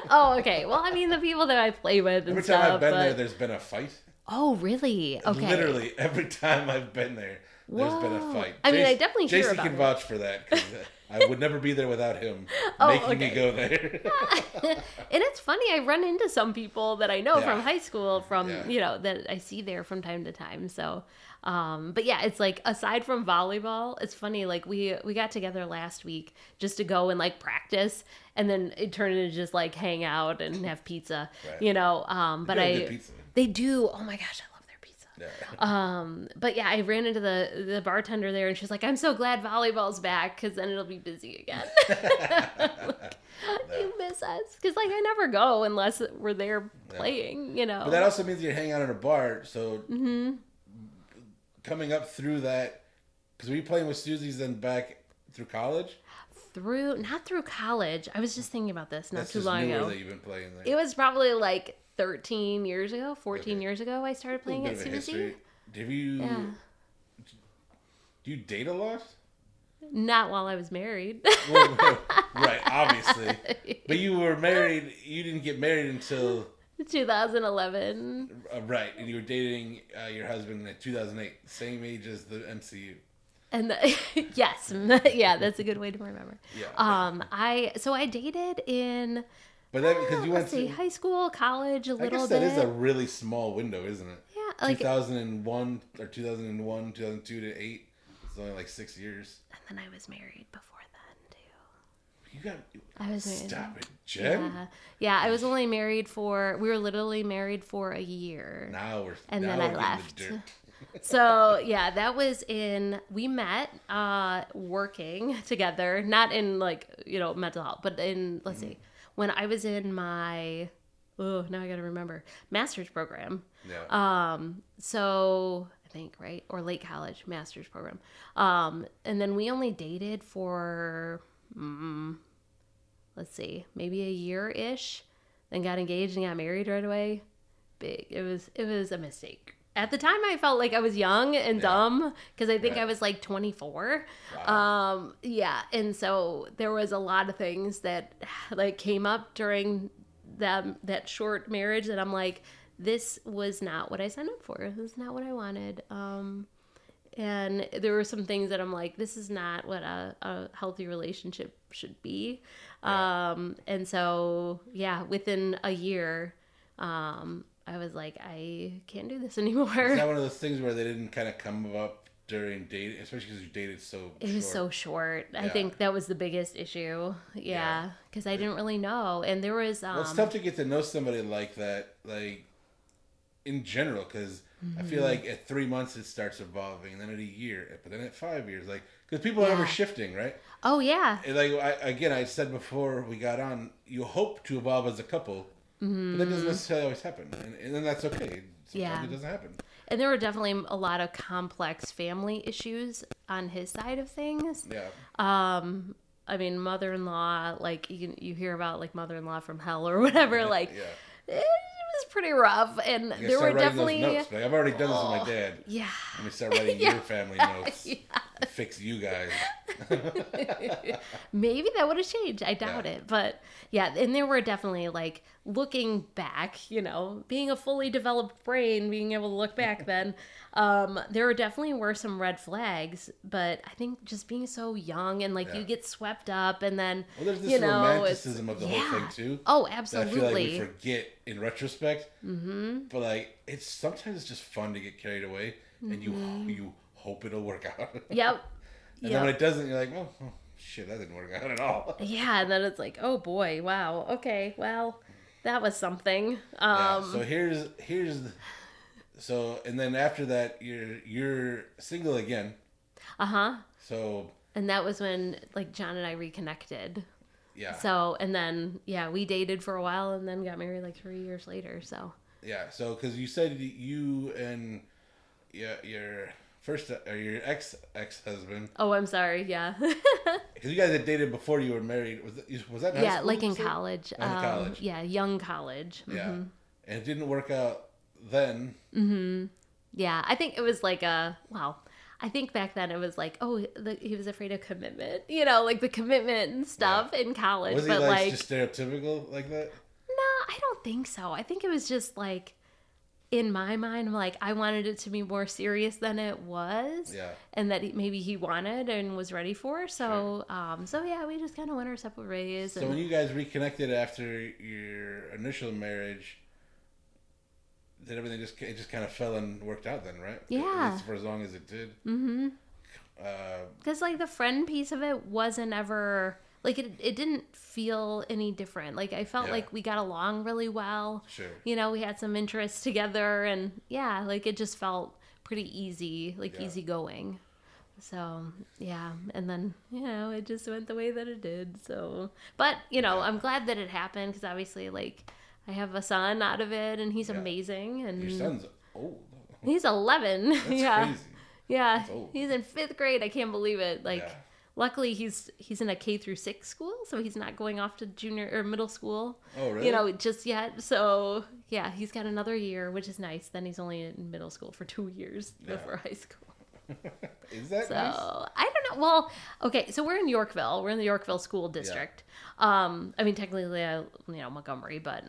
Oh, okay. Well, I mean, the people that I play with and every stuff. Every time I've been there, there's been a fight. Oh, really? Okay. Literally, every time I've been there, there's been a fight. I mean, I definitely hear Jason about can it. vouch for that, because I would never be there without him making me go there. And it's funny, I run into some people that I know from high school, you know, that I see there from time to time. So, but yeah, it's like, aside from volleyball, it's funny, like we got together last week just to go and like practice, and then it turned into just like hang out and have pizza, you know, but they do. Oh my gosh, I love their pizza. Yeah. But yeah, I ran into the bartender there and she's like, I'm so glad volleyball's back, because then it'll be busy again. Like, you miss us, because like I never go unless we're there playing, you know. But that also means you're hanging out at a bar, so coming up through that, because were you playing with Susie's then back through college? Not through college. I was just thinking about this not too long ago. That you've been playing there. It was probably like 13 years ago, 14 years ago I started playing at Susie. Do you date a lot? Not while I was married. Well, right, obviously. But you were married, you didn't get married until 2011. Right, and you were dating your husband in 2008, same age as the MCU. And yes, yeah, that's a good way to remember. Yeah. I dated in But that because you went Let's see, to high school, college, a I little guess bit. that is a really small window, isn't it? Yeah, like 2001 or 2001, 2002 to 8. It's only like 6 years. and then I was married before then too. You got. I was married. Stop it, Jen. Yeah. I was only married for. We were literally married for a year. Now we're. And now then I we're getting left. the dirt. So yeah, that was we met working together, not in like, mental health, but in, let's see, when I was in my, now I gotta remember, master's program. Yeah. So I think, right, or late college master's program. And then we only dated for, let's see, maybe a year-ish, then got engaged and got married right away. Big. It was a mistake. At the time, I felt like I was young and dumb because I think I was like 24. Wow. Yeah, and so there was a lot of things that like came up during that short marriage that I'm like, this was not what I signed up for. This is not what I wanted. And there were some things that I'm like, this is not what a healthy relationship should be. Yeah. And so, yeah, within a year, I was like, I can't do this anymore. Is that one of those things where they didn't kind of come up during dating, especially because you dated so short? It was so short. I Yeah. think that was the biggest issue. Yeah, because I didn't really know. And there was... Well, it's tough to get to know somebody like that, like, in general, because I feel like at 3 months it starts evolving, and then at a year, but then at 5 years, like, because people are ever shifting, right? Oh, yeah. And like, I said before we got on, you hope to evolve as a couple, but that doesn't necessarily always happen, and then that's okay. Sometimes it doesn't happen. And there were definitely a lot of complex family issues on his side of things. Yeah. I mean, mother-in-law, like you hear about like mother-in-law from hell or whatever, like it was pretty rough. And there were definitely notes. Like, I've already done this with my dad. Yeah. Let me start writing your family notes. And fix you guys. Maybe that would have changed. I doubt it. But yeah, and there were definitely like looking back, being a fully developed brain, being able to look back then, there were some red flags, but I think just being so young and like you get swept up and then, well, there's this romanticism of the whole thing too. Oh, That absolutely. I feel like we forget in retrospect. Mm-hmm. But like, sometimes it's just fun to get carried away and you hope it'll work out. Yep. And then when it doesn't, you're like, oh, shit, that didn't work out at all. Yeah, and then it's like, oh boy, wow, okay, well, that was something. So and then after that, you're single again. So. And that was when like John and I reconnected. Yeah. So and then we dated for a while and then got married like 3 years later. So. Yeah. So because you said you and your first or your ex-husband. Oh, I'm sorry. Yeah. Because you guys had dated before you were married. Was that in high school, like in college. In college. Yeah, young college. Yeah. And it didn't work out then. Yeah, I think it was like I think back then it was like, he was afraid of commitment. Like the commitment and stuff in college. Was he like just stereotypical like that? No, I don't think so. I think it was just like, in my mind, I'm like, I wanted it to be more serious than it was. Yeah. And that maybe he wanted and was ready for. So, we just kind of went our separate ways. So when you guys reconnected after your initial marriage, did everything just kind of fell and worked out then, right? Yeah. At least for as long as it did. Mm-hmm. Because like the friend piece of it wasn't ever... Like, it didn't feel any different. Like, I felt like we got along really well. Sure. We had some interests together. And, like, it just felt pretty easy, easygoing. So, yeah. And then, it just went the way that it did. So, but, I'm glad that it happened because obviously, like, I have a son out of it and he's amazing. And your son's old. He's 11. That's crazy. Yeah. That's old. He's in 5th grade. I can't believe it. Like... Yeah. Luckily, he's in a K through 6 school, so he's not going off to junior or middle school. Oh, really? Just yet. So, yeah, he's got another year, which is nice. Then he's only in middle school for 2 years before high school. Is that nice? I don't know. Well, okay, so we're in Yorkville. We're in the Yorkville School District. I mean, technically, Montgomery, but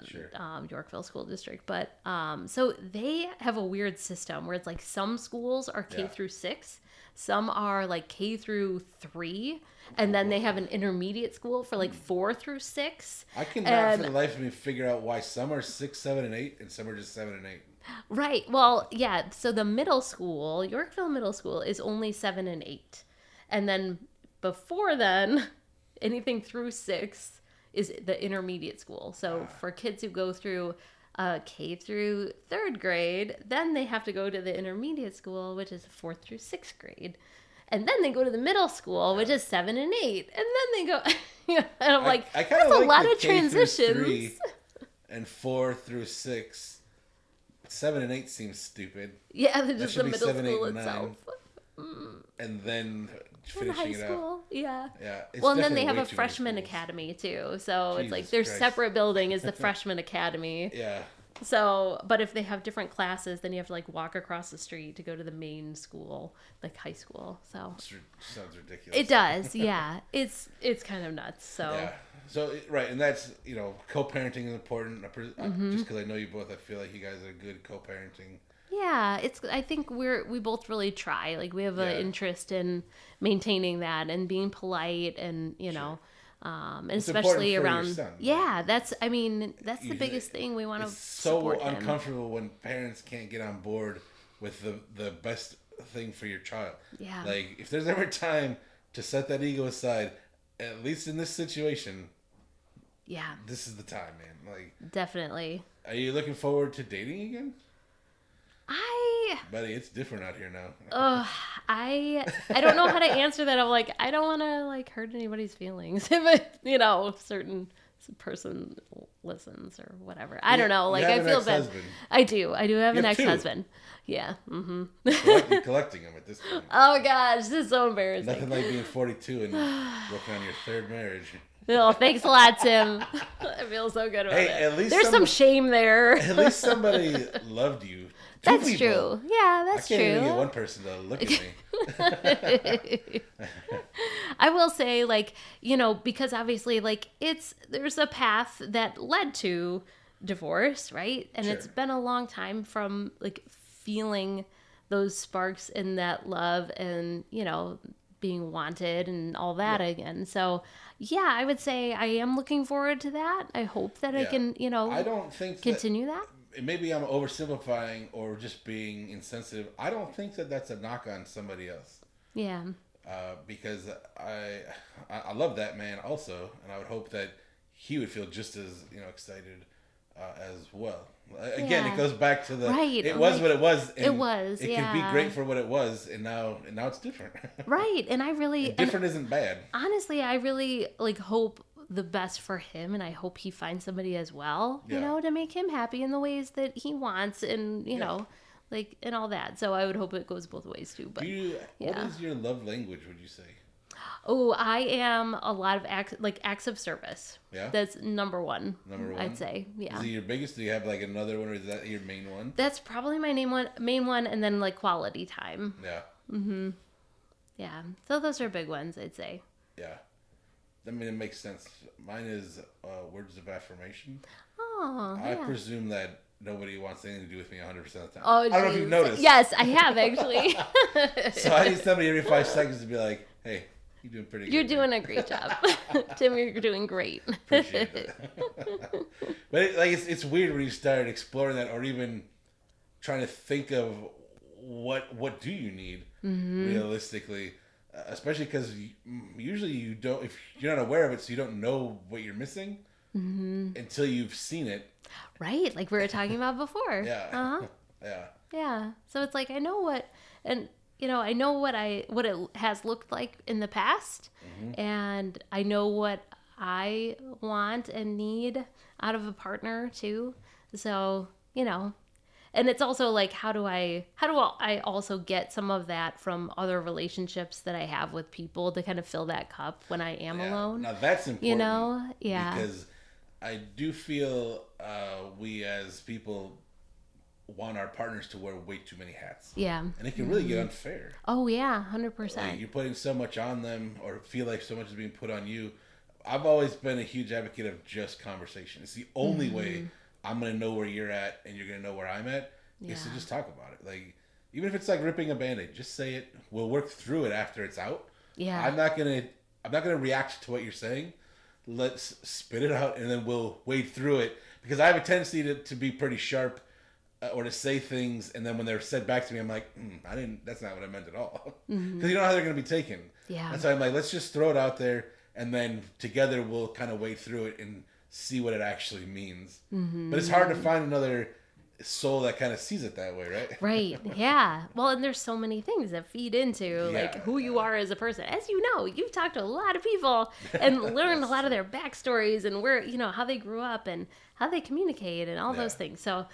Yorkville School District. But so they have a weird system where it's like some schools are K through 6. Some are like K through 3, and then they have an intermediate school for like 4 through 6. I cannot for the life of me figure out why some are 6, 7, and 8, and some are just 7 and 8. Right. Well, yeah. So the middle school, Yorkville Middle School, is only 7 and 8. And then before then, anything through 6 is the intermediate school. So for kids who go through K through 3rd grade, then they have to go to the intermediate school, which is 4th through 6th grade. And then they go to the middle school, which is 7 and 8. And then they go, and I'm like, I that's like a lot the of K through transitions. 3 and 4 through 6. 7 and 8 seems stupid. Yeah, they're That just should the be middle 7, 8, school and 9. itself. And then In high finishing it out. school, yeah. Yeah. It's Well, and then they definitely have way a too many freshman schools. academy too. So it's like Jesus their Christ. separate building is the freshman academy. Yeah. So, but if they have different classes, then you have to like walk across the street to go to the main school, like high school. So Sounds ridiculous. it does, yeah. It's kind of nuts. So Yeah. So right, and that's co-parenting is important. Just because I know you both, I feel like you guys are good co-parenting. yeah, I think we both really try. Like we have an interest in maintaining that and being polite and and It's especially important for around your son, yeah, that's the biggest thing we want to It's so support him. uncomfortable when parents can't get on board with the best thing for your child. Yeah. Like if there's ever time to set that ego aside, at least in this situation, Yeah, this is the time, man. Like definitely. are you looking forward to dating again? Buddy, it's different out here now. I don't know how to answer that. I'm like, I don't want to like hurt anybody's feelings if certain person listens or whatever. I don't know. Like you have I an feel bad. ex-husband. I do have an have two. ex-husband. Yeah. Mm-hmm. You're collecting them at this point. Oh gosh, this is so embarrassing. Nothing like being 42 and working on your 3rd marriage. Oh, thanks a lot, Tim. I feel so good about it. At least There's some shame there. At least somebody loved you. That's people. true. Yeah, that's I can't true. even get one person to look at me. I will say, because obviously, there's a path that led to divorce, right? And Sure. it's been a long time from, feeling those sparks in that love and, being wanted and all that again. So, yeah, I would say I am looking forward to that. I hope that I can, I don't think continue that. Maybe I'm oversimplifying or just being insensitive. I don't think that's a knock on somebody else. Yeah. Because I love that man also, and I would hope that he would feel just as excited as well. Again, Yeah. it goes back to the Right, it was what it was. And it was, It yeah. could be great for what it was, and now it's different. Right. And I really... And different isn't bad. Honestly, I really hope the best for him, and I hope he finds somebody as well, Yeah. to make him happy in the ways that he wants, and and all that. So I would hope it goes both ways too. But What is your love language? Would you say? oh, I am a lot of acts of service. Yeah? That's number one. Number one? I'd say. Yeah. Is it your biggest? Do you have another one, or is that your main one? That's probably my main one, and then quality time. Yeah. Yeah. So those are big ones, I'd say. Yeah. I mean, it makes sense. Mine is words of affirmation. Oh, I yeah. presume that nobody wants anything to do with me 100% of the time. Oh, I don't know if geez. you've noticed. Yes, I have actually. So I need somebody every 5 seconds to be like, hey, you're doing pretty good. You're man." doing a great job. Tim, you're doing great. Appreciate it. But it's weird when you start exploring that, or even trying to think of what do you need realistically, especially because usually you don't, if you're not aware of it, so you don't know what you're missing until you've seen it. Right, like we were talking about before. Yeah. Uh-huh. Yeah. Yeah. So it's I know what, and I know what it has looked like in the past, and I know what I want and need out of a partner too. So, and it's also how do I also get some of that from other relationships that I have with people to kind of fill that cup when I am alone. Now that's important. Yeah. Because I do feel we as people want our partners to wear way too many hats. Yeah. And it can really get unfair. Oh yeah, 100%. You're putting so much on them, or feel like so much is being put on you. I've always been a huge advocate of just conversation. It's the only way I'm going to know where you're at and you're going to know where I'm at, is to just talk about it. even if it's like ripping a Band-Aid, just say it. We'll work through it after it's out. Yeah. I'm not gonna react to what you're saying. Let's spit it out and then we'll wade through it, because I have a tendency to be pretty sharp, or to say things, and then when they're said back to me, I'm like, that's not what I meant at all. Because you know how they're going to be taken. Yeah. And so I'm like, let's just throw it out there, and then together we'll kind of wade through it and see what it actually means. But it's hard to find another soul that kind of sees it that way, right? Right. Yeah. Well, and there's so many things that feed into like who you are as a person. As you know, you've talked to a lot of people and learned a lot of their backstories and where, how they grew up and how they communicate and all those things. So,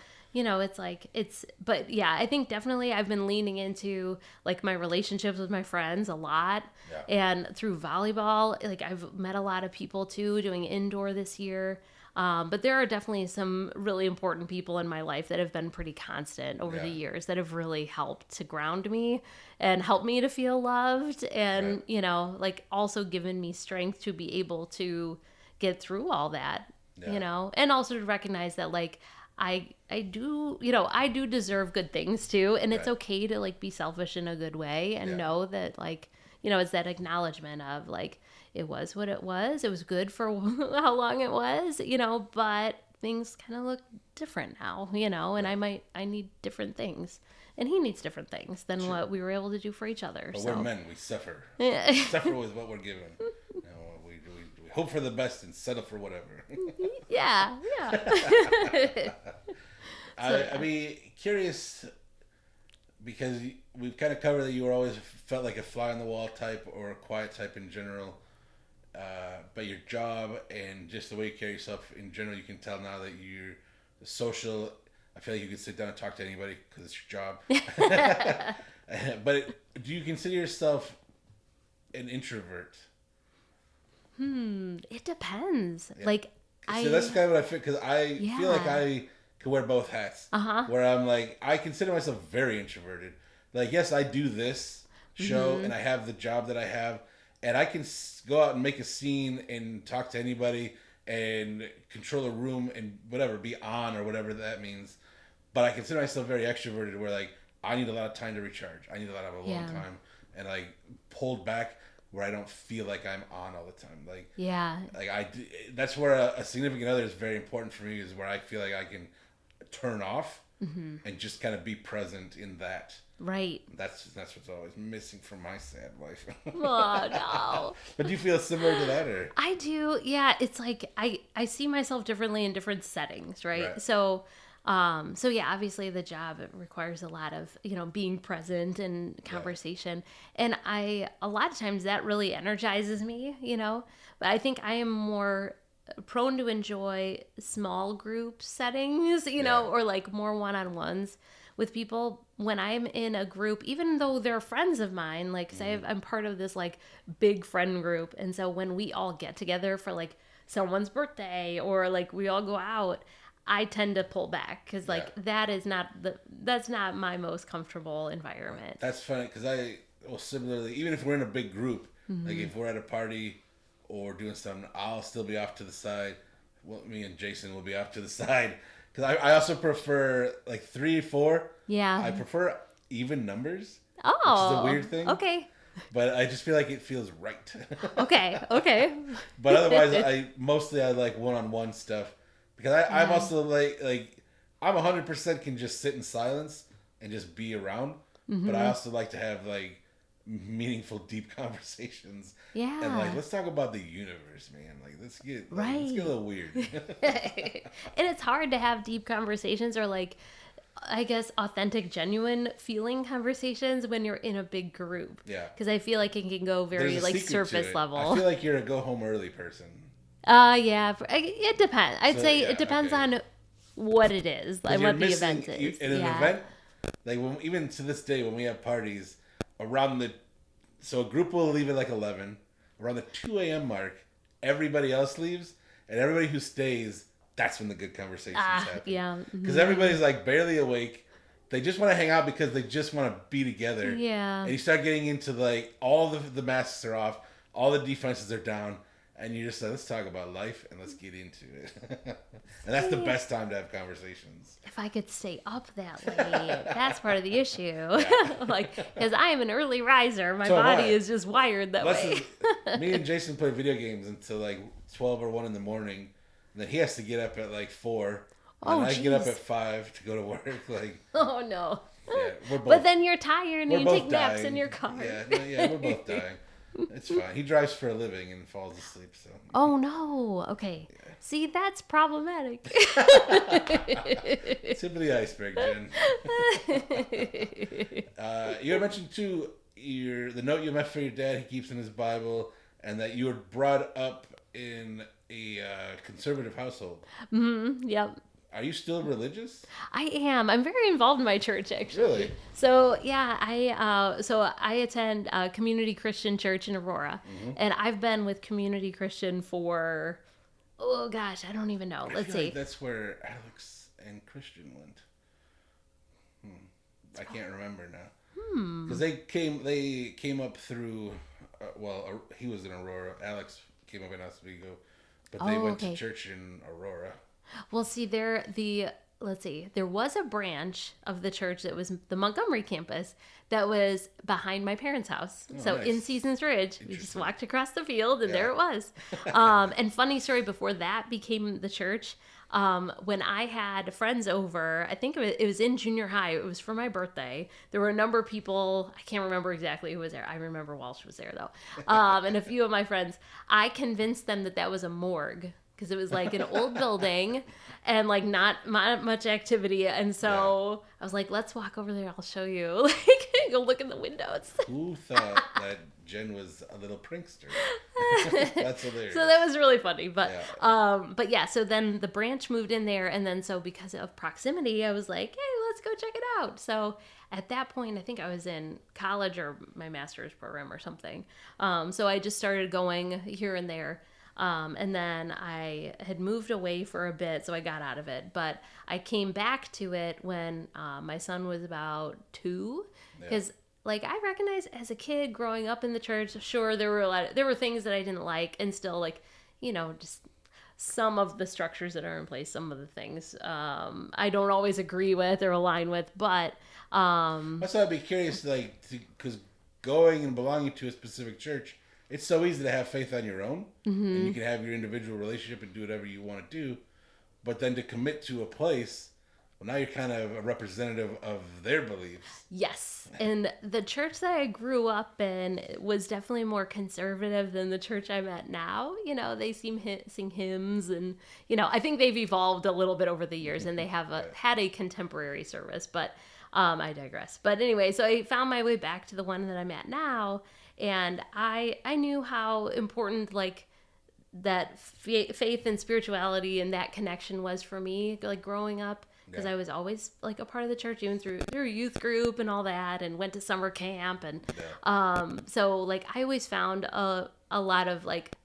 but yeah, I think definitely I've been leaning into like my relationships with my friends a lot. Yeah. And through volleyball, like I've met a lot of people too doing indoor this year. But there are definitely some really important people in my life that have been pretty constant over the years that have really helped to ground me and help me to feel loved and, like also given me strength to be able to get through all that, and also to recognize that like I do deserve good things too. And it's okay to like be selfish in a good way and know that like, it's that acknowledgement of like, it was what it was. It was good for how long it was, but things kind of look different now, and I need different things. And he needs different things than what we were able to do for each other. But so. We're men. We suffer. We suffer with what we're given. We hope for the best and settle for whatever. Yeah. I'd be curious, because we've kind of covered that you were always felt like a fly on the wall type or a quiet type in general. But your job and just the way you carry yourself in general, you can tell now that you're social. I feel like you could sit down and talk to anybody because it's your job. But do you consider yourself an introvert? It depends. Yeah. Like so that's kind of what I feel, because I feel like I could wear both hats. Where I'm like, I consider myself very introverted. Like, yes, I do this show and I have the job that I have, and I can go out and make a scene and talk to anybody and control a room and whatever, be on or whatever that means. But I consider myself very extroverted, where like I need a lot of time to recharge. I need a lot of alone time, and like pulled back where I don't feel like I'm on all the time. That's where a significant other is very important for me, is where I feel like I can turn off and just kind of be present in that. Right. That's what's always missing from my sad life. Oh, no. But do you feel similar to that, or? I do. Yeah. It's like, I see myself differently in different settings. Right. So yeah, obviously the job, it requires a lot of, being present and conversation. And a lot of times that really energizes me, but I think I am more prone to enjoy small group settings, or like more one-on-ones with people when I'm in a group, even though they're friends of mine. Like, say I'm part of this like big friend group. And so when we all get together for like someone's birthday or like we all go out, I tend to pull back because like that's not my most comfortable environment. That's funny, because similarly, even if we're in a big group, like if we're at a party or doing something, I'll still be off to the side. Well, me and Jason will be off to the side, because I also prefer like 3 or 4. Yeah. I prefer even numbers. Oh. Which is a weird thing. Okay. But I just feel like it feels right. Okay. But otherwise, I like one-on-one stuff, because I'm also like I'm 100% can just sit in silence and just be around. But I also like to have like meaningful, deep conversations. Yeah. And like, let's talk about the universe, man. Like, let's get a little weird. And it's hard to have deep conversations, or like, I guess, authentic, genuine feeling conversations when you're in a big group. Yeah. Because I feel like it can go very like surface level. I feel like you're a go home early person. Yeah. It depends. I'd say it depends on what it is, like what the event is. In an event, like even to this day when we have parties, so a group will leave at like 11. Around the 2 a.m. mark, everybody else leaves, and everybody who stays, that's when the good conversations happen. Yeah. Because everybody's like barely awake. They just want to hang out because they just want to be together. Yeah. And you start getting into like all the masks are off, all the defenses are down, And you're just like, let's talk about life and let's get into it. And that's the best time to have conversations. If I could stay up that late, that's part of the issue. Like, because I am an early riser. My body is just wired that way. Me and Jason play video games until like 12 or 1 in the morning. And then he has to get up at like 4. And I get up at 5 to go to work. Like, oh, no. Yeah, we're both, but then you're tired and you take dying. naps in your car. Yeah, we're both dying. It's fine. He drives for a living and falls asleep. So. Oh no. Okay. Yeah. See, that's problematic. Tip of the iceberg, Jen. You had mentioned too the note you left for your dad. He keeps in his Bible, and that you were brought up in a conservative household. Mm-hmm. Yep. Are you still religious? I am. I'm very involved in my church, actually. Really? So yeah, I attend a Community Christian Church in Aurora, and I've been with Community Christian for, oh gosh, I don't even know. Let's see. Like that's where Alex and Christian went. I can't remember now. Because they came up through. He was in Aurora. Alex came up in Oswego, but they went to church in Aurora. Well, see, there was a branch of the church that was the Montgomery campus that was behind my parents' house. Oh, so nice. In Seasons Ridge, we just walked across the field and there it was. And funny story, before that became the church, when I had friends over, I think it was in junior high. It was for my birthday. There were a number of people. I can't remember exactly who was there. I remember Walsh was there though. And a few of my friends, I convinced them that was a morgue. Because it was like an old building and like not much activity. And so I was like, let's walk over there. I'll show you. Like, go look in the windows. Who thought that Jen was a little prankster? That's hilarious. So that was really funny. But yeah, so then the branch moved in there. And then so because of proximity, I was like, hey, let's go check it out. So at that point, I think I was in college or my master's program or something. So I just started going here and there. And then I had moved away for a bit, so I got out of it. But I came back to it when my son was about 2, because like I recognized as a kid growing up in the church, sure there were things that I didn't like, and still like just some of the structures that are in place, some of the things I don't always agree with or align with, but that's why I'd be curious, like, because going and belonging to a specific church. It's so easy to have faith on your own, and you can have your individual relationship and do whatever you want to do. But then to commit to a place, well, now you're kind of a representative of their beliefs. Yes, and the church that I grew up in was definitely more conservative than the church I'm at now. They sing hymns, and I think they've evolved a little bit over the years, and they have had a contemporary service. But I digress. But anyway, so I found my way back to the one that I'm at now. And I knew how important like that faith and spirituality and that connection was for me, like growing up, because I was always like a part of the church, even through youth group and all that, and went to summer camp, and so like I always found a lot of like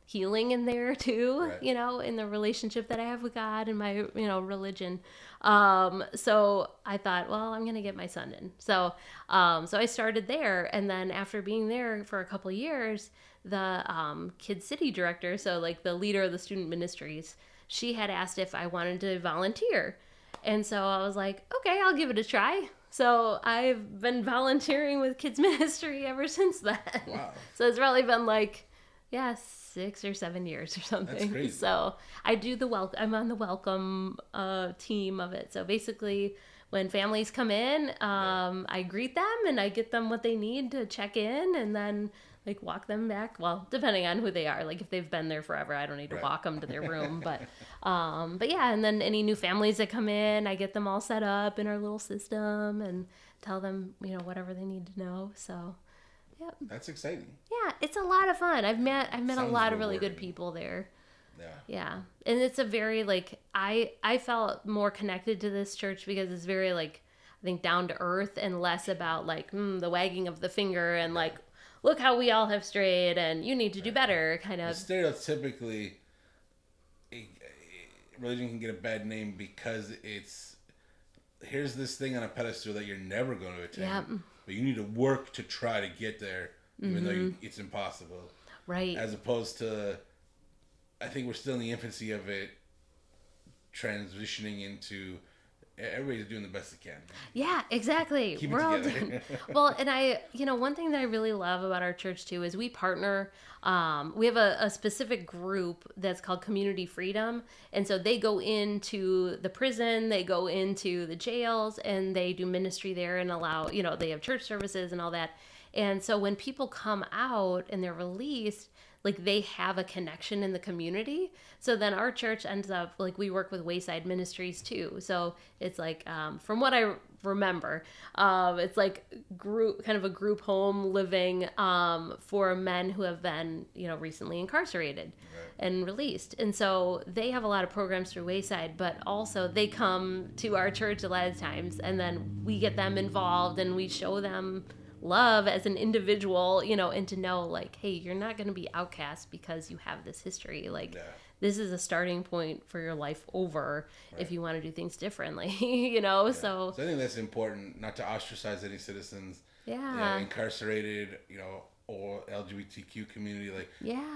healing in there too, in the relationship that I have with God and my religion. So I thought, well, I'm gonna get my son in. So I started there, and then after being there for a couple of years, the Kid City director, so like the leader of the student ministries, she had asked if I wanted to volunteer, and so I was like, okay, I'll give it a try. So I've been volunteering with kids ministry ever since then. Wow. So it's probably been like 6 or 7 years or something. That's crazy. So I do I'm on the welcome team of it. So basically when families come in, I greet them and I get them what they need to check in, and then like walk them back. Well, depending on who they are. Like if they've been there forever, I don't need to walk them to their room. But yeah, and then any new families that come in, I get them all set up in our little system and tell them, whatever they need to know. So yep. That's exciting. Yeah, it's a lot of fun. I've met a lot of really good people there. Yeah. And it's a very like I felt more connected to this church because it's very like I think down to earth and less about like the wagging of the finger and like look how we all have strayed and you need to do better kind of. Stereotypically, religion can get a bad name because it's here's this thing on a pedestal that you're never going to attain. Yep. But you need to work to try to get there, even though it's impossible. Right. As opposed to I think we're still in the infancy of it transitioning into everybody's doing the best they can. Yeah, exactly. Keep We're it all together. doing well, and one thing that I really love about our church too is we partner. We have a specific group that's called Community Freedom, and so they go into the prison, they go into the jails, and they do ministry there and allow, they have church services and all that. And so when people come out and they're released, like they have a connection in the community. So then our church ends up like we work with Wayside Ministries too. So it's like from what I remember, it's like kind of a group home living for men who have been recently incarcerated and released. And so they have a lot of programs through Wayside, but also they come to our church a lot of times, and then we get them involved and we show them love as an individual, and to know like, hey, you're not going to be outcast because you have this history. Like, this is a starting point for your life over if you want to do things differently, So I think that's important, not to ostracize any citizens, incarcerated, or LGBTQ community, like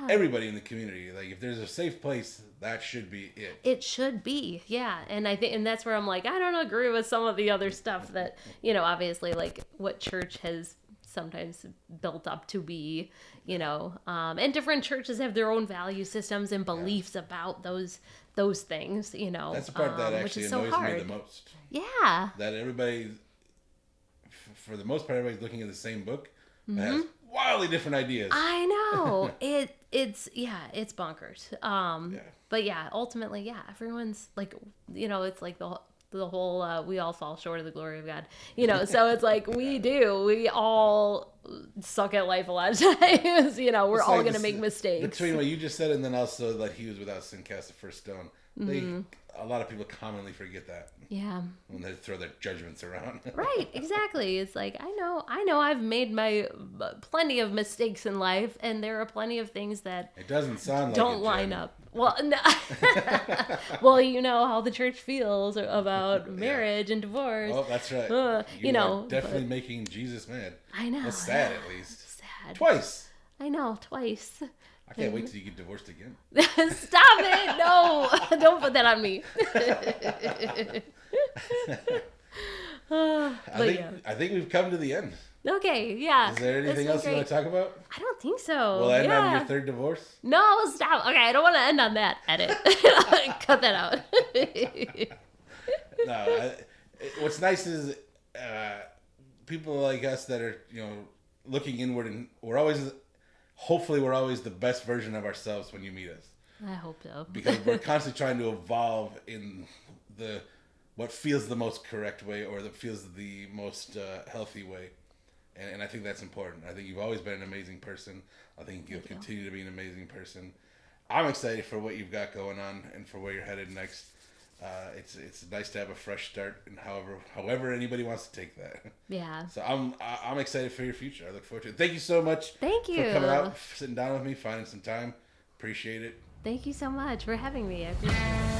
everybody in the community. Like, if there's a safe place, that should be it. It should be, and I think, and that's where I'm like, I don't agree with some of the other stuff that, obviously, like what church has sometimes built up to be, and different churches have their own value systems and beliefs about those things, That's the part that actually annoys me the most. Yeah. That everybody, for the most part, everybody's looking at the same book that has wildly different ideas. I know. It's bonkers. But ultimately, everyone's like, it's like the whole we all fall short of the glory of God, so it's like we all suck at life a lot of times. We're It's all like gonna make mistakes. Between what you just said and then also like he was without sin cast the first stone. A lot of people commonly forget that. Yeah. When they throw their judgments around. Right, exactly. It's like, I know I've made my plenty of mistakes in life, and there are plenty of things that it doesn't sound don't like line up. Well, no. Well, you know how the church feels about marriage and divorce. Oh, that's right. You are definitely making Jesus mad. I know. That's sad, at least. Sad. Twice. I know, twice. I can't wait till you get divorced again. Stop it! No, don't put that on me. I think we've come to the end. Okay, yeah. Is there anything else you want to talk about? I don't think so. We'll end on your third divorce? No, stop. Okay, I don't want to end on that. Edit. Cut that out. No, what's nice is people like us that are, looking inward, and hopefully we're always the best version of ourselves when you meet us. I hope so. Because we're constantly trying to evolve in what feels the most correct way, or that feels the most healthy way. And I think that's important. I think you've always been an amazing person. I think you'll continue to be an amazing person. I'm excited for what you've got going on and for where you're headed next. It's nice to have a fresh start, and however anybody wants to take that. Yeah. So I'm excited for your future. I look forward to it. Thank you so much. Thank you for coming out, sitting down with me, finding some time. Appreciate it. Thank you so much for having me. I appreciate it.